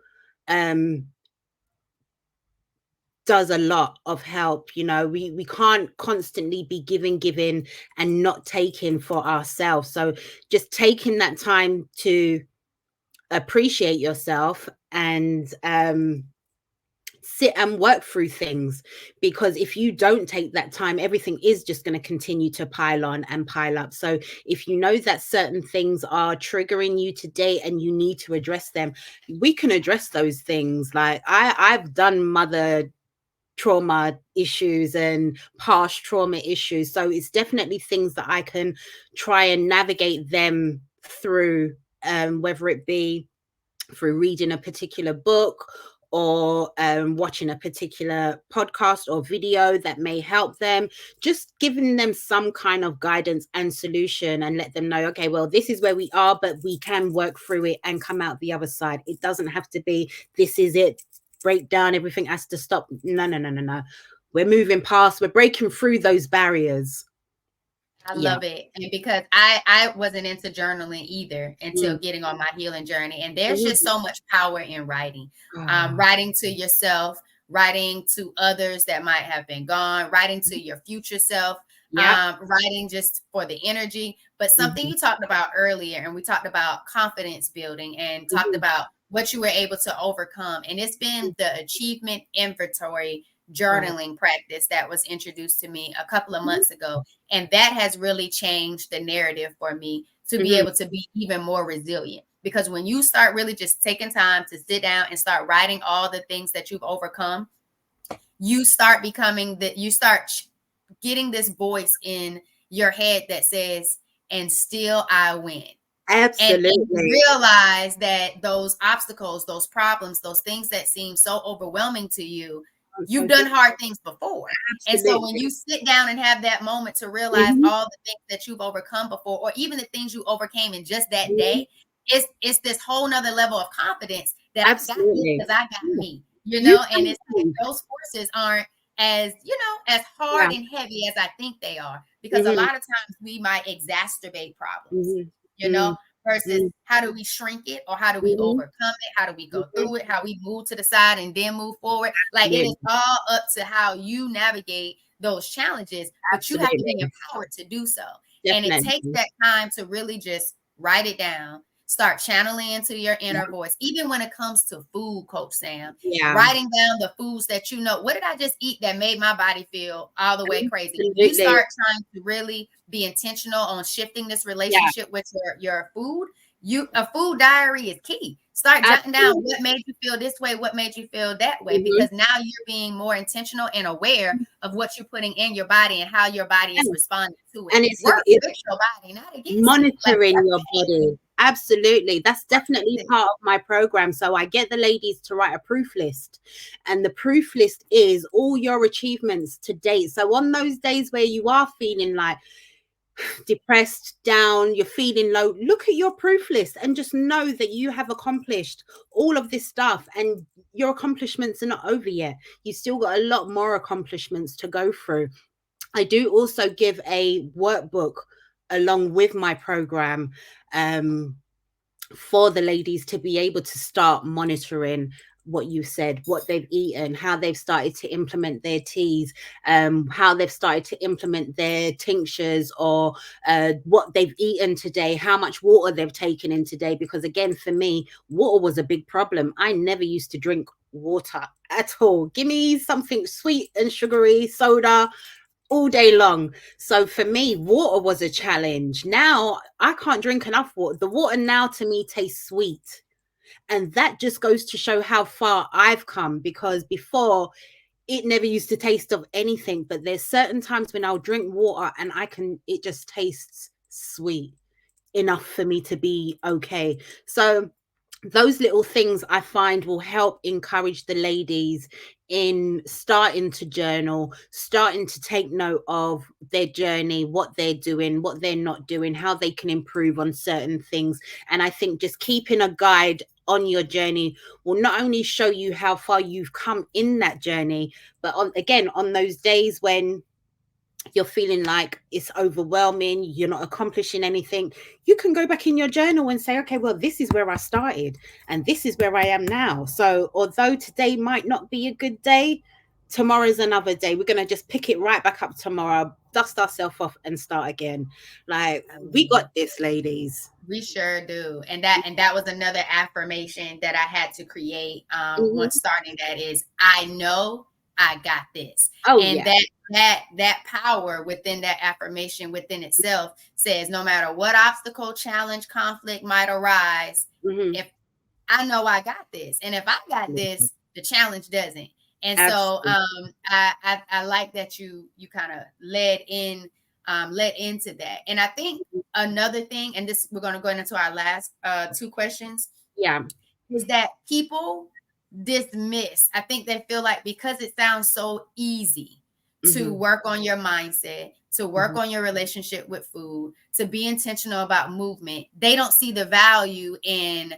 does a lot of help. We can't constantly be giving and not taking for ourselves. So just taking that time to appreciate yourself and sit and work through things, because if you don't take that time, everything is just going to continue to pile on and pile up. So if you know that certain things are triggering you today and you need to address them, we can address those things. Like I've done mother trauma issues and past trauma issues, so it's definitely things that I can try and navigate them through, whether it be through reading a particular book or watching a particular podcast or video that may help them, just giving them some kind of guidance and solution, and let them know, okay, well, this is where we are, but we can work through it and come out the other side. It doesn't have to be, this is it, break down, everything has to stop. No. We're moving past, we're breaking through those barriers. I Yeah. love it. And because I wasn't into journaling either until getting on my healing journey. And there's just so much power in writing. Writing to yourself, writing to others that might have been gone, writing to your future self, writing just for the energy. But something you talked about earlier, and we talked about confidence building and talked about what you were able to overcome. And it's been the achievement inventory journaling practice that was introduced to me a couple of months ago. And that has really changed the narrative for me to be able to be even more resilient. Because when you start really just taking time to sit down and start writing all the things that you've overcome, you start becoming that, you start getting this voice in your head that says, and still I win. Absolutely. And you realize that those obstacles, those problems, those things that seem so overwhelming to you, you've done hard things before. Absolutely. And so when you sit down and have that moment to realize all the things that you've overcome before, or even the things you overcame in just that day, it's this whole nother level of confidence that I got me because I got me, and it's like those forces aren't as, as hard and heavy as I think they are, because a lot of times we might exacerbate problems, versus how do we shrink it, or how do we overcome it? How do we go through it? How we move to the side and then move forward? Like it is all up to how you navigate those challenges, but you have to be empowered to do so. And it takes that time to really just write it down, start channeling into your inner voice. Even when it comes to food, Coach Sam, writing down the foods that what did I just eat that made my body feel all the way crazy? You start trying to really be intentional on shifting this relationship with your food. A food diary is key. Start jotting down what made you feel this way, what made you feel that way, because now you're being more intentional and aware of what you're putting in your body and how your body is responding to it. And it's work with your body, not against monitoring your body. Absolutely. That's definitely part of my program. So I get the ladies to write a proof list, and the proof list is all your achievements to date. So on those days where you are feeling like depressed, down, you're feeling low, look at your proof list and just know that you have accomplished all of this stuff, and your accomplishments are not over yet. You still got a lot more accomplishments to go through. I do also give a workbook along with my program for the ladies to be able to start monitoring what you said, what they've eaten, how they've started to implement their teas, how they've started to implement their tinctures, or what they've eaten today, how much water they've taken in today. Because again, for me, water was a big problem. I never used to drink water at all. Give me something sweet and sugary, soda, all day long. So for me, water was a challenge. Now I can't drink enough water. The water now to me tastes sweet. And that just goes to show how far I've come, because before it never used to taste of anything, but there's certain times when I'll drink water and it just tastes sweet enough for me to be okay. So those little things I find will help encourage the ladies in starting to journal, starting to take note of their journey, what they're doing, what they're not doing, how they can improve on certain things. And I think just keeping a guide on your journey will not only show you how far you've come in that journey, but on those days when you're feeling like it's overwhelming, you're not accomplishing anything, you can go back in your journal and say, okay, well, this is where I started and this is where I am now. So although today might not be a good day, tomorrow's another day. We're going to just pick it right back up tomorrow, dust ourselves off and start again. Like, we got this, ladies. We sure do. And that was another affirmation that I had to create once starting that is, I know I got this. Oh, and yeah. that power within that affirmation within itself says, no matter what obstacle, challenge, conflict might arise, if I know I got this, and if I got this, the challenge doesn't. And Absolutely. so I like that you kind of led into that. And I think another thing, and this, we're going to go into our last 2 questions. Yeah. Is that people dismiss. I think they feel like because it sounds so easy to work on your mindset, to work on your relationship with food, to be intentional about movement, they don't see the value in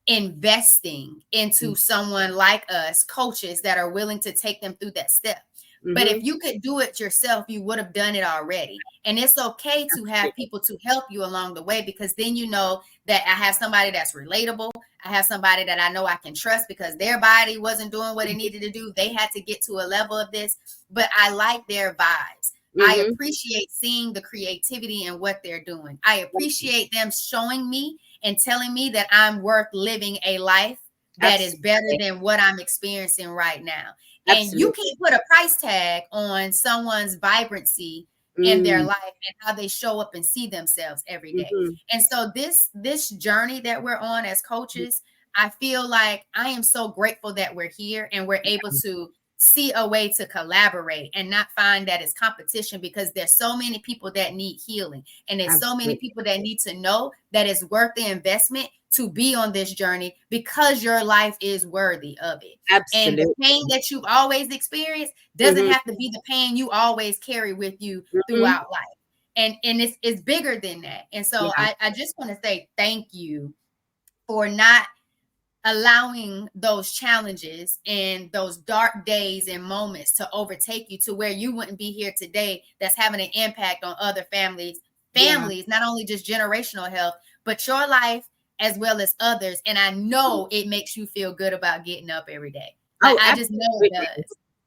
investing into someone like us, coaches that are willing to take them through that step. But if you could do it yourself, you would have done it already. And it's okay to have people to help you along the way, because then you know that I have somebody that's relatable. I have somebody that I know I can trust because their body wasn't doing what it needed to do. They had to get to a level of this, but I like their vibes. I appreciate seeing the creativity in what they're doing. I appreciate them showing me and telling me that I'm worth living a life that is better than what I'm experiencing right now. And you can't put a price tag on someone's vibrancy in their life and how they show up and see themselves every day. And so this journey that we're on as coaches, I feel like I am so grateful that we're here and we're able to see a way to collaborate and not find that it's competition, because there's so many people that need healing, and there's so many people that need to know that it's worth the investment to be on this journey, because your life is worthy of it. And the pain that you've always experienced doesn't have to be the pain you always carry with you throughout life. And it's bigger than that. And so I just want to say thank you for not allowing those challenges and those dark days and moments to overtake you to where you wouldn't be here today, that's having an impact on other families, not only just generational health, but your life as well as others. And I know it makes you feel good about getting up every day. I just know it does.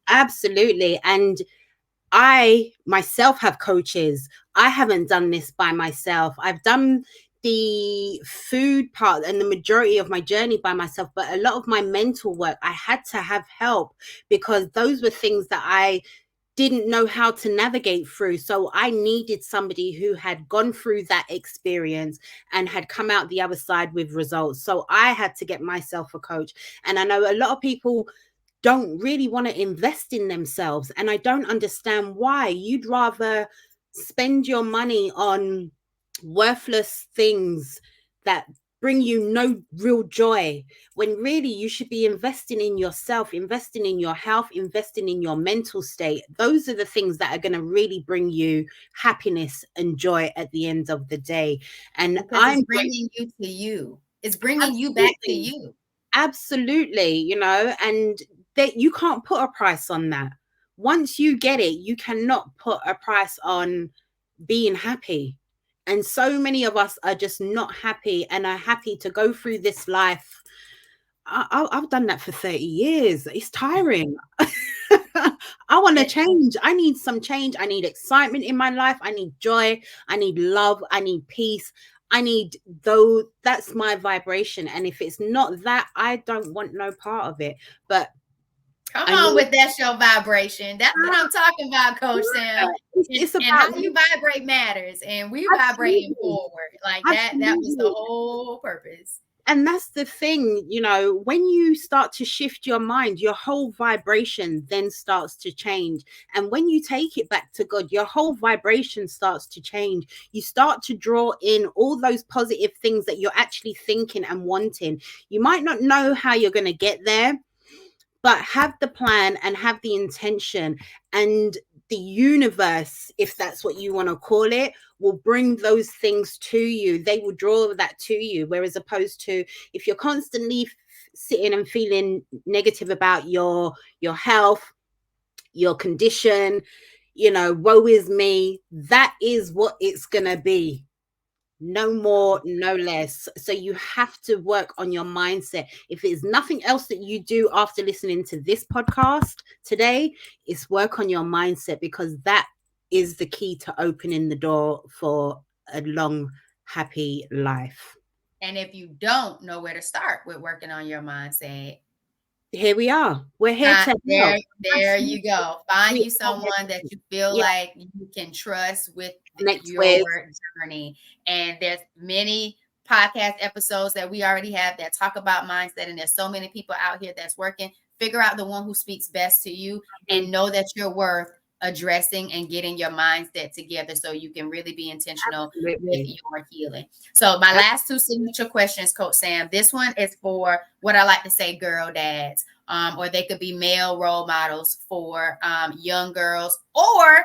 Absolutely. And I myself have coaches. I haven't done this by myself. I've done the food part and the majority of my journey by myself, but a lot of my mental work, I had to have help, because those were things that I didn't know how to navigate through. So I needed somebody who had gone through that experience and had come out the other side with results. So I had to get myself a coach. And I know a lot of people don't really want to invest in themselves, and I don't understand why. You'd rather spend your money on worthless things that bring you no real joy, when really you should be investing in yourself, investing in your health, investing in your mental state. Those are the things that are going to really bring you happiness and joy at the end of the day. And because it's bringing you to you. It's bringing you back to you. Absolutely. You know, and that you can't put a price on that. Once you get it, you cannot put a price on being happy. And so many of us are just not happy and are happy to go through this life. I've done that for 30 years. It's tiring. I want to change. I need some change. I need excitement in my life. I need joy. I need love. I need peace. That's my vibration. And if it's not that, I don't want no part of it. But come on with that's your vibration. That's what I'm talking about, Coach Sam. It's about, and how you vibrate matters, and we vibrating forward like that. That was the whole purpose. And that's the thing, you know, when you start to shift your mind, your whole vibration then starts to change. And when you take it back to God, your whole vibration starts to change. You start to draw in all those positive things that you're actually thinking and wanting. You might not know how you're going to get there, but have the plan and have the intention, and the universe, if that's what you want to call it, will bring those things to you. They will draw that to you. Whereas opposed to if you're constantly sitting and feeling negative about your health, your condition, you know, woe is me, that is what it's gonna be. No more, no less. So you have to work on your mindset. If there's nothing else that you do after listening to this podcast today, it's work on your mindset, because that is the key to opening the door for a long, happy life. And if you don't know where to start with working on your mindset, Here we are. We're here to help. there you go. Find We you are someone that you feel yeah, like you can trust with connect with. your journey. And there's many podcast episodes that we already have that talk about mindset. And there's so many people out here that's working. Figure out the one who speaks best to you and know that you're worth addressing and getting your mindset together so you can really be intentional with your healing. So my last two signature questions, Coach Sam, this one is for what I like to say girl dads, or they could be male role models for young girls, or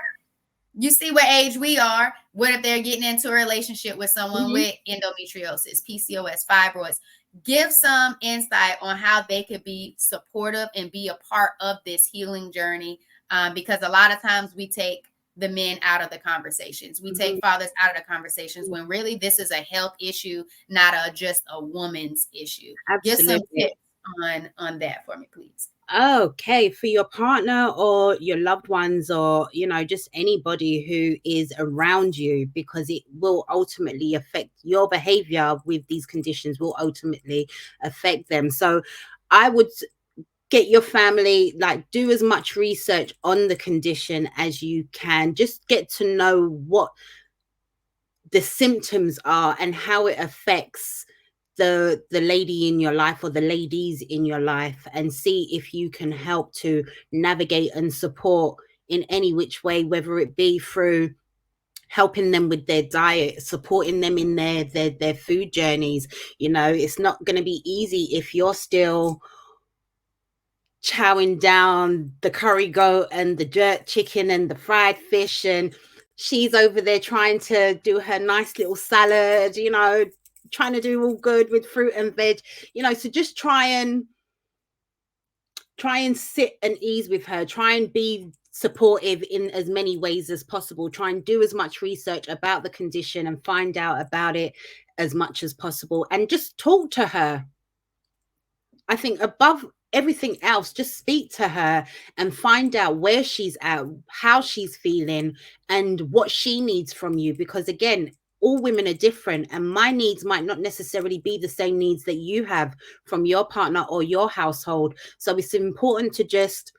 you see what age we are. What if they're getting into a relationship with someone with endometriosis, PCOS, fibroids? Give some insight on how they could be supportive and be a part of this healing journey, because a lot of times we take the men out of the conversations. We take fathers out of the conversations when really this is a health issue, not just a woman's issue. Give some tips on that for me, please. Okay, for your partner or your loved ones, or you know, just anybody who is around you, because it will ultimately affect your behavior with these conditions, will ultimately affect them. So I would get your family, like, do as much research on the condition as you can. Just get to know what the symptoms are and how it affects the lady in your life or the ladies in your life, and see if you can help to navigate and support in any which way, whether it be through helping them with their diet, supporting them in their food journeys. You know, it's not going to be easy if you're still chowing down the curry goat and the jerk chicken and the fried fish, and she's over there trying to do her nice little salad, you know, trying to do all good with fruit and veg, you know. So just try and sit and ease with her, try and be supportive in as many ways as possible, try and do as much research about the condition and find out about it as much as possible, and just talk to her. I think above everything else, just speak to her and find out where she's at, how she's feeling, and what she needs from you. Because again, all women are different, and my needs might not necessarily be the same needs that you have from your partner or your household. So it's important to just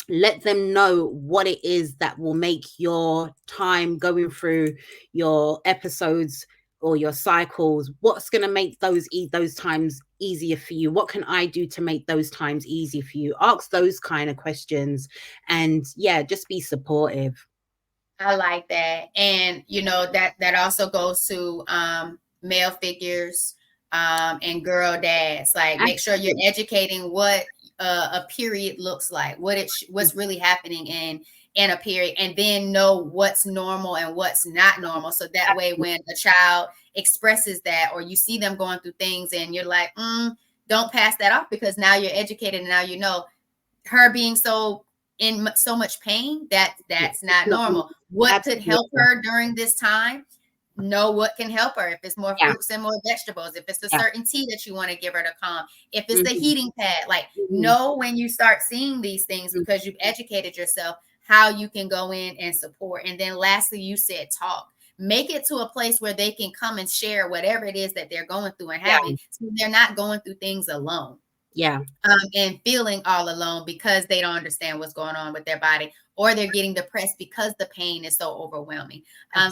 let them know what it is that will make your time going through your episodes or your cycles, what's going to make those times easier for you. What can I do to make those times easier for you? Ask those kind of questions, and yeah, just be supportive. I like that. And you know, that also goes to male figures and girl dads. Like, make sure you're educating what a period looks like, what's really happening in a period, and then know what's normal and what's not normal. So that way, when a child expresses that, or you see them going through things and you're like, don't pass that off, because now you're educated and now you know her being so in so much pain, that's not normal. What could help her during this time? Know what can help her. If it's more fruits and more vegetables, if it's a certain tea that you want to give her to calm, if it's the heating pad, like know when you start seeing these things, because you've educated yourself, how you can go in and support. And then lastly, you said talk. Make it to a place where they can come and share whatever it is that they're going through and having, so they're not going through things alone. And feeling all alone because they don't understand what's going on with their body, or they're getting depressed because the pain is so overwhelming.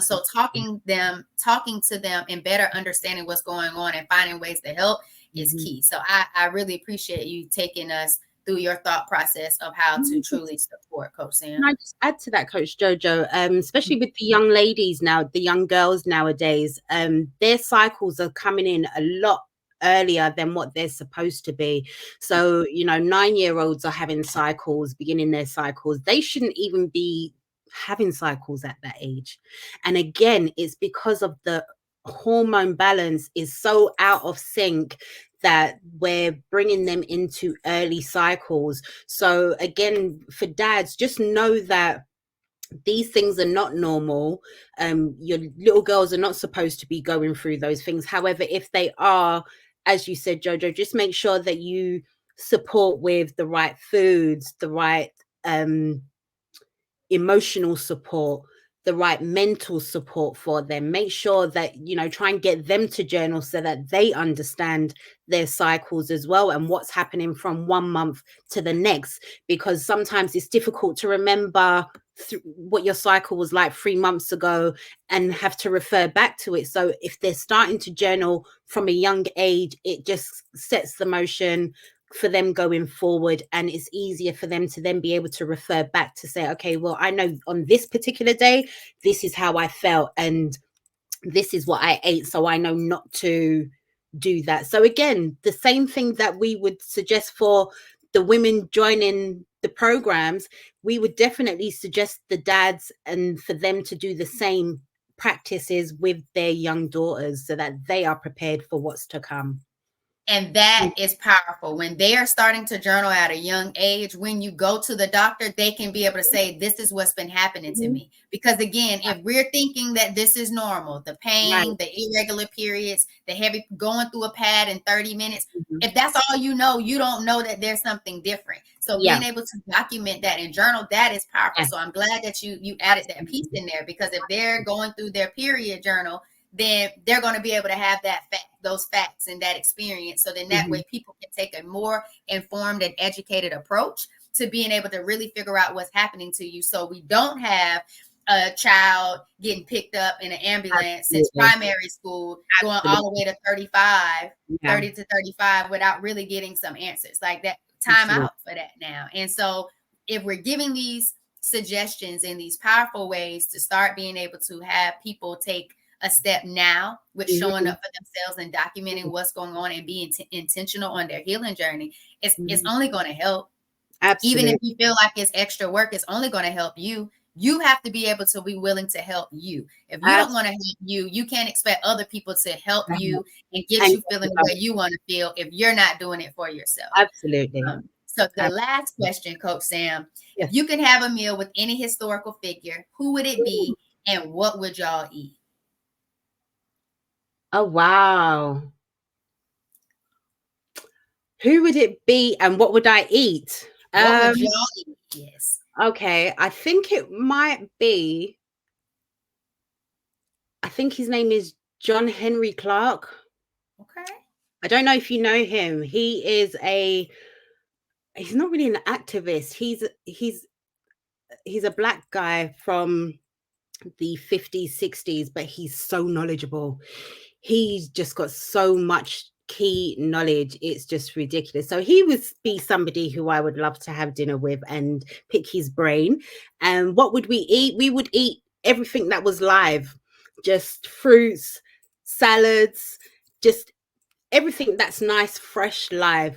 So talking to them and better understanding what's going on and finding ways to help is key. So I really appreciate you taking us through your thought process of how to truly support, Coach Sam. Can I just add to that, Coach Jojo? Especially with the young ladies now, the young girls nowadays, their cycles are coming in a lot earlier than what they're supposed to be. So, 9-year-olds are having cycles, beginning their cycles. They shouldn't even be having cycles at that age. And again, it's because of the hormone balance is so out of sync that we're bringing them into early cycles. So again, for dads, just know that these things are not normal. Your little girls are not supposed to be going through those things. However, if they are, as you said, Jojo, just make sure that you support with the right foods, the right emotional support, the right mental support for them. Make sure that, try and get them to journal so that they understand their cycles as well and what's happening from 1 month to the next, because sometimes it's difficult to remember what your cycle was like 3 months ago and have to refer back to it. So if they're starting to journal from a young age, it just sets the motion for them going forward, and it's easier for them to then be able to refer back to say, okay, well, I know on this particular day this is how I felt and this is what I ate, so I know not to do that. So again, the same thing that we would suggest for the women joining the programs, we would definitely suggest the dads and for them to do the same practices with their young daughters so that they are prepared for what's to come. And that is powerful. When they are starting to journal at a young age, when you go to the doctor, they can be able to say, this is what's been happening to me. Because again, if we're thinking that this is normal, the pain, the irregular periods, the heavy going through a pad in 30 minutes, if that's all you don't know that there's something different. So being able to document that and journal, that is powerful. So I'm glad that you added that piece in there, because if they're going through their period journal, then they're going to be able to have those facts and that experience. So then that way people can take a more informed and educated approach to being able to really figure out what's happening to you. So we don't have a child getting picked up in an ambulance since primary school, going all the way to 30 to 35 without really getting some answers. Like that, time out for that now. And so if we're giving these suggestions in these powerful ways to start being able to have people take a step now with showing up for themselves and documenting what's going on and being intentional on their healing journey, it's only going to help. Absolutely. Even if you feel like it's extra work, it's only going to help you. You have to be able to be willing to help you. If you don't want to help you, you can't expect other people to help you and get you feeling the way you want to feel if you're not doing it for yourself. Absolutely. So the last question, Coach Sam, if you could have a meal with any historical figure, who would it be and what would y'all eat? Oh, wow. Who would it be and what would I eat? What would y'all eat? Yes. Okay, I think it might be, I think his name is John Henry Clark. Okay. I don't know if you know him. He's not really an activist. He's a black guy from the 50s, 60s, but he's so knowledgeable. He's just got so much key knowledge. It's just ridiculous. So he would be somebody who I would love to have dinner with and pick his brain. And what would we eat? We would eat everything that was live, just fruits, salads, just everything that's nice, fresh, live.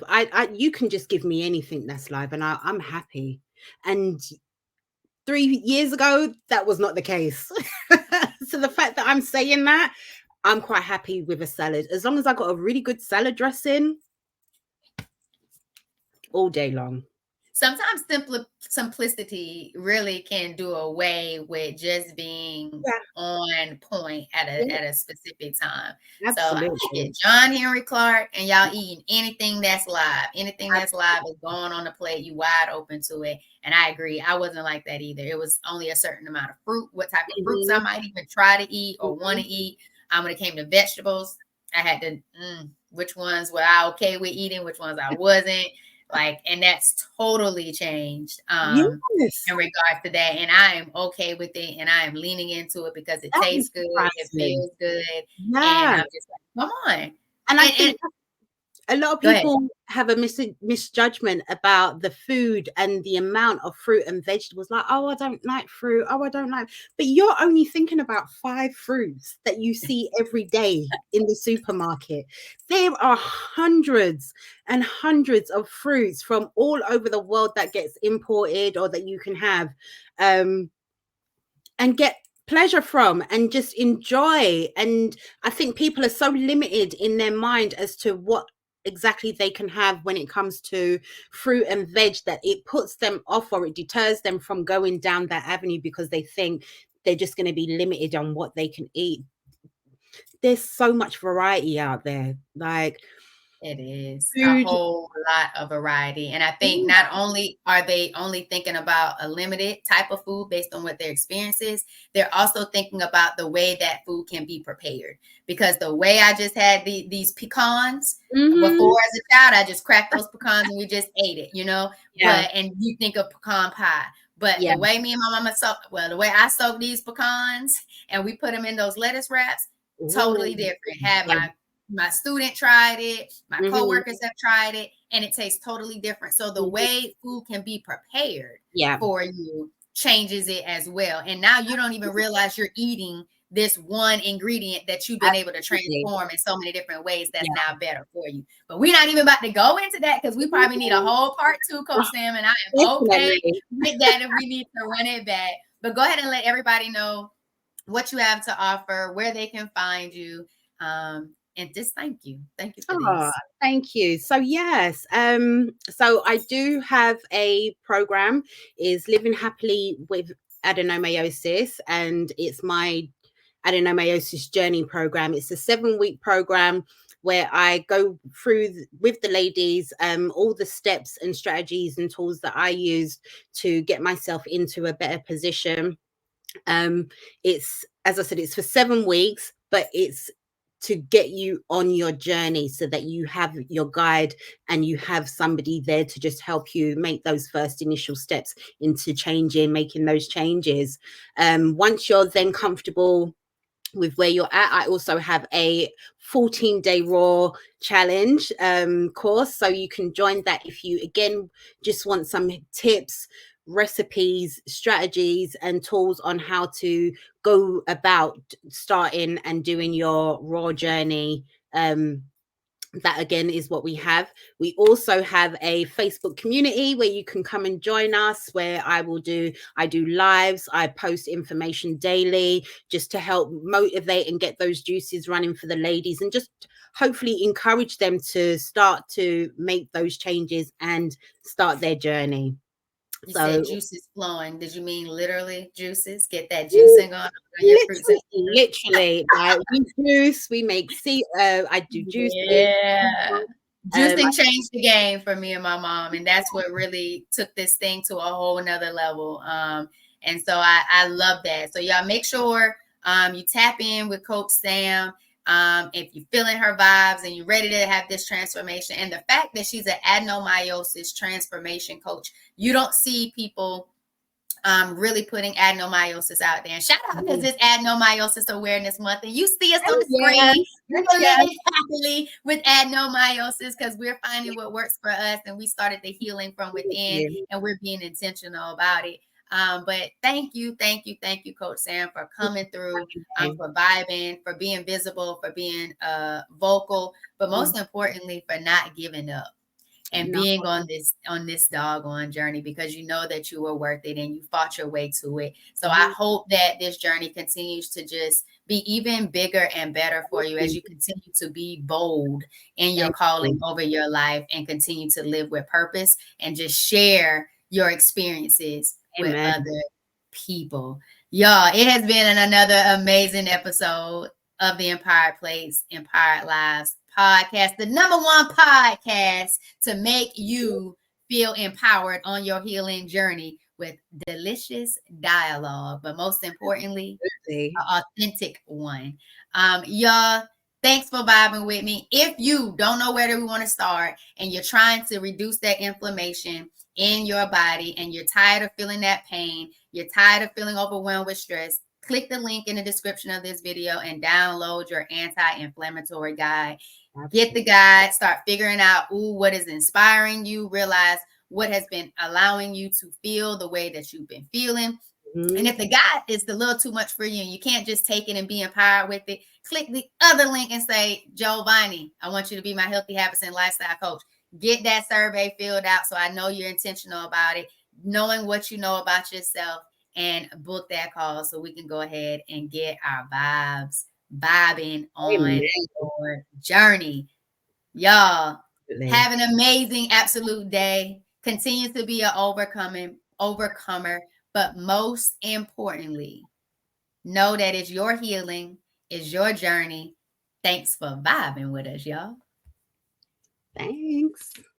You can just give me anything that's live and I'm happy. And 3 years ago, that was not the case. So the fact that I'm saying that, I'm quite happy with a salad. As long as I got a really good salad dressing, all day long. Sometimes simplicity really can do away with just being on point at a specific time. Absolutely. So I get John Henry Clark and y'all eating anything that's live. Anything that's live is going on the plate. You wide open to it. And I agree. I wasn't like that either. It was only a certain amount of fruit. What type of fruits I might even try to eat or want to eat. When it came to vegetables, I had to, which ones were I okay with eating, which ones I wasn't. And that's totally changed in regards to that. And I am okay with it. And I am leaning into it because it tastes good. It feels good. And I'm just like, come on. And I think A lot of people have a misjudgment about the food and the amount of fruit and vegetables. Like, oh, I don't like fruit. Oh, I don't like. But you're only thinking about 5 fruits that you see every day in the supermarket. There are hundreds and hundreds of fruits from all over the world that gets imported or that you can have and get pleasure from and just enjoy. And I think people are so limited in their mind as to what exactly they can have when it comes to fruit and veg that it puts them off, or it deters them from going down that avenue because they think they're just going to be limited on what they can eat. There's so much variety out there. Like, it is a food. whole lot of variety. And I think not only are they only thinking about a limited type of food based on what their experience is, they're also thinking about the way that food can be prepared. Because the way I just had these pecans before as a child, I just cracked those pecans and we just ate it, you know. Yeah. But and you think of pecan pie. But Yeah. the way me and my mama the way I soak these pecans and we put them in those lettuce wraps, totally different. Had my student tried it, my coworkers have tried it, and it tastes totally different. So the way food can be prepared for you changes it as well. And now you don't even realize you're eating this one ingredient that you've been able to transform in so many different ways that's now better for you. But we're not even about to go into that because we probably need a whole part 2, Coach Sam, and I am okay with that if we need to run it back. But go ahead and let everybody know what you have to offer, where they can find you. And just thank you for this. Thank you. So yes, so I do have a program, is Living Happily with Adenomyosis, and it's my adenomyosis journey program. It's a 7-week program where I go through with the ladies all the steps and strategies and tools that I used to get myself into a better position. It's, as I said, it's for 7 weeks, but it's to get you on your journey so that you have your guide and you have somebody there to just help you make those first initial steps into making those changes. Once you're then comfortable with where you're at, I also have a 14-day raw challenge course, so you can join that if you again just want some tips, recipes, strategies and tools on how to go about starting and doing your raw journey. That again is what we have. We also have a Facebook community where you can come and join us, where I do lives, I post information daily just to help motivate and get those juices running for the ladies, and just hopefully encourage them to start to make those changes and start their journey. You said juices flowing. Did you mean literally juices? Get that juicing on your fruits. Literally, like we juice, we make I do juices. Yeah. Juicing changed the game for me and my mom, and that's what really took this thing to a whole nother level. And so I love that. So y'all make sure you tap in with Coach Sam. If you're feeling her vibes and you're ready to have this transformation, and the fact that she's an adenomyosis transformation coach, you don't see people really putting adenomyosis out there. And shout out because it's Adenomyosis Awareness Month, and you see us on the screen. We're living happily with adenomyosis because we're finding what works for us, and we started the healing from within, and we're being intentional about it. But thank you, Coach Sam, for coming through, for vibing, for being visible, for being vocal, but most importantly, for not giving up and being on this doggone journey, because you know that you were worth it and you fought your way to it. So I hope that this journey continues to just be even bigger and better for you as you continue to be bold in your calling over your life and continue to live with purpose and just share your experiences with other people. Y'all, it has been another amazing episode of the Empowered Place, Empowered Lives podcast, the #1 podcast to make you feel empowered on your healing journey with delicious dialogue, but most importantly, an authentic one. Y'all, thanks for vibing with me. If you don't know where we want to start and you're trying to reduce that inflammation in your body and you're tired of feeling that pain, you're tired of feeling overwhelmed with stress, click the link in the description of this video and download your anti-inflammatory guide. Get the guide, start figuring out, what is inspiring you, realize what has been allowing you to feel the way that you've been feeling. And if the guide is a little too much for you and you can't just take it and be empowered with it, click the other link and say, Jovannie, I want you to be my healthy habits and lifestyle coach. Get that survey filled out so I know you're intentional about it, knowing what you know about yourself, and book that call so we can go ahead and get our vibing on your journey. Y'all, have an amazing, absolute day. Continue to be an overcomer, but most importantly, know that it's your healing, it's your journey. Thanks for vibing with us, y'all. Thanks.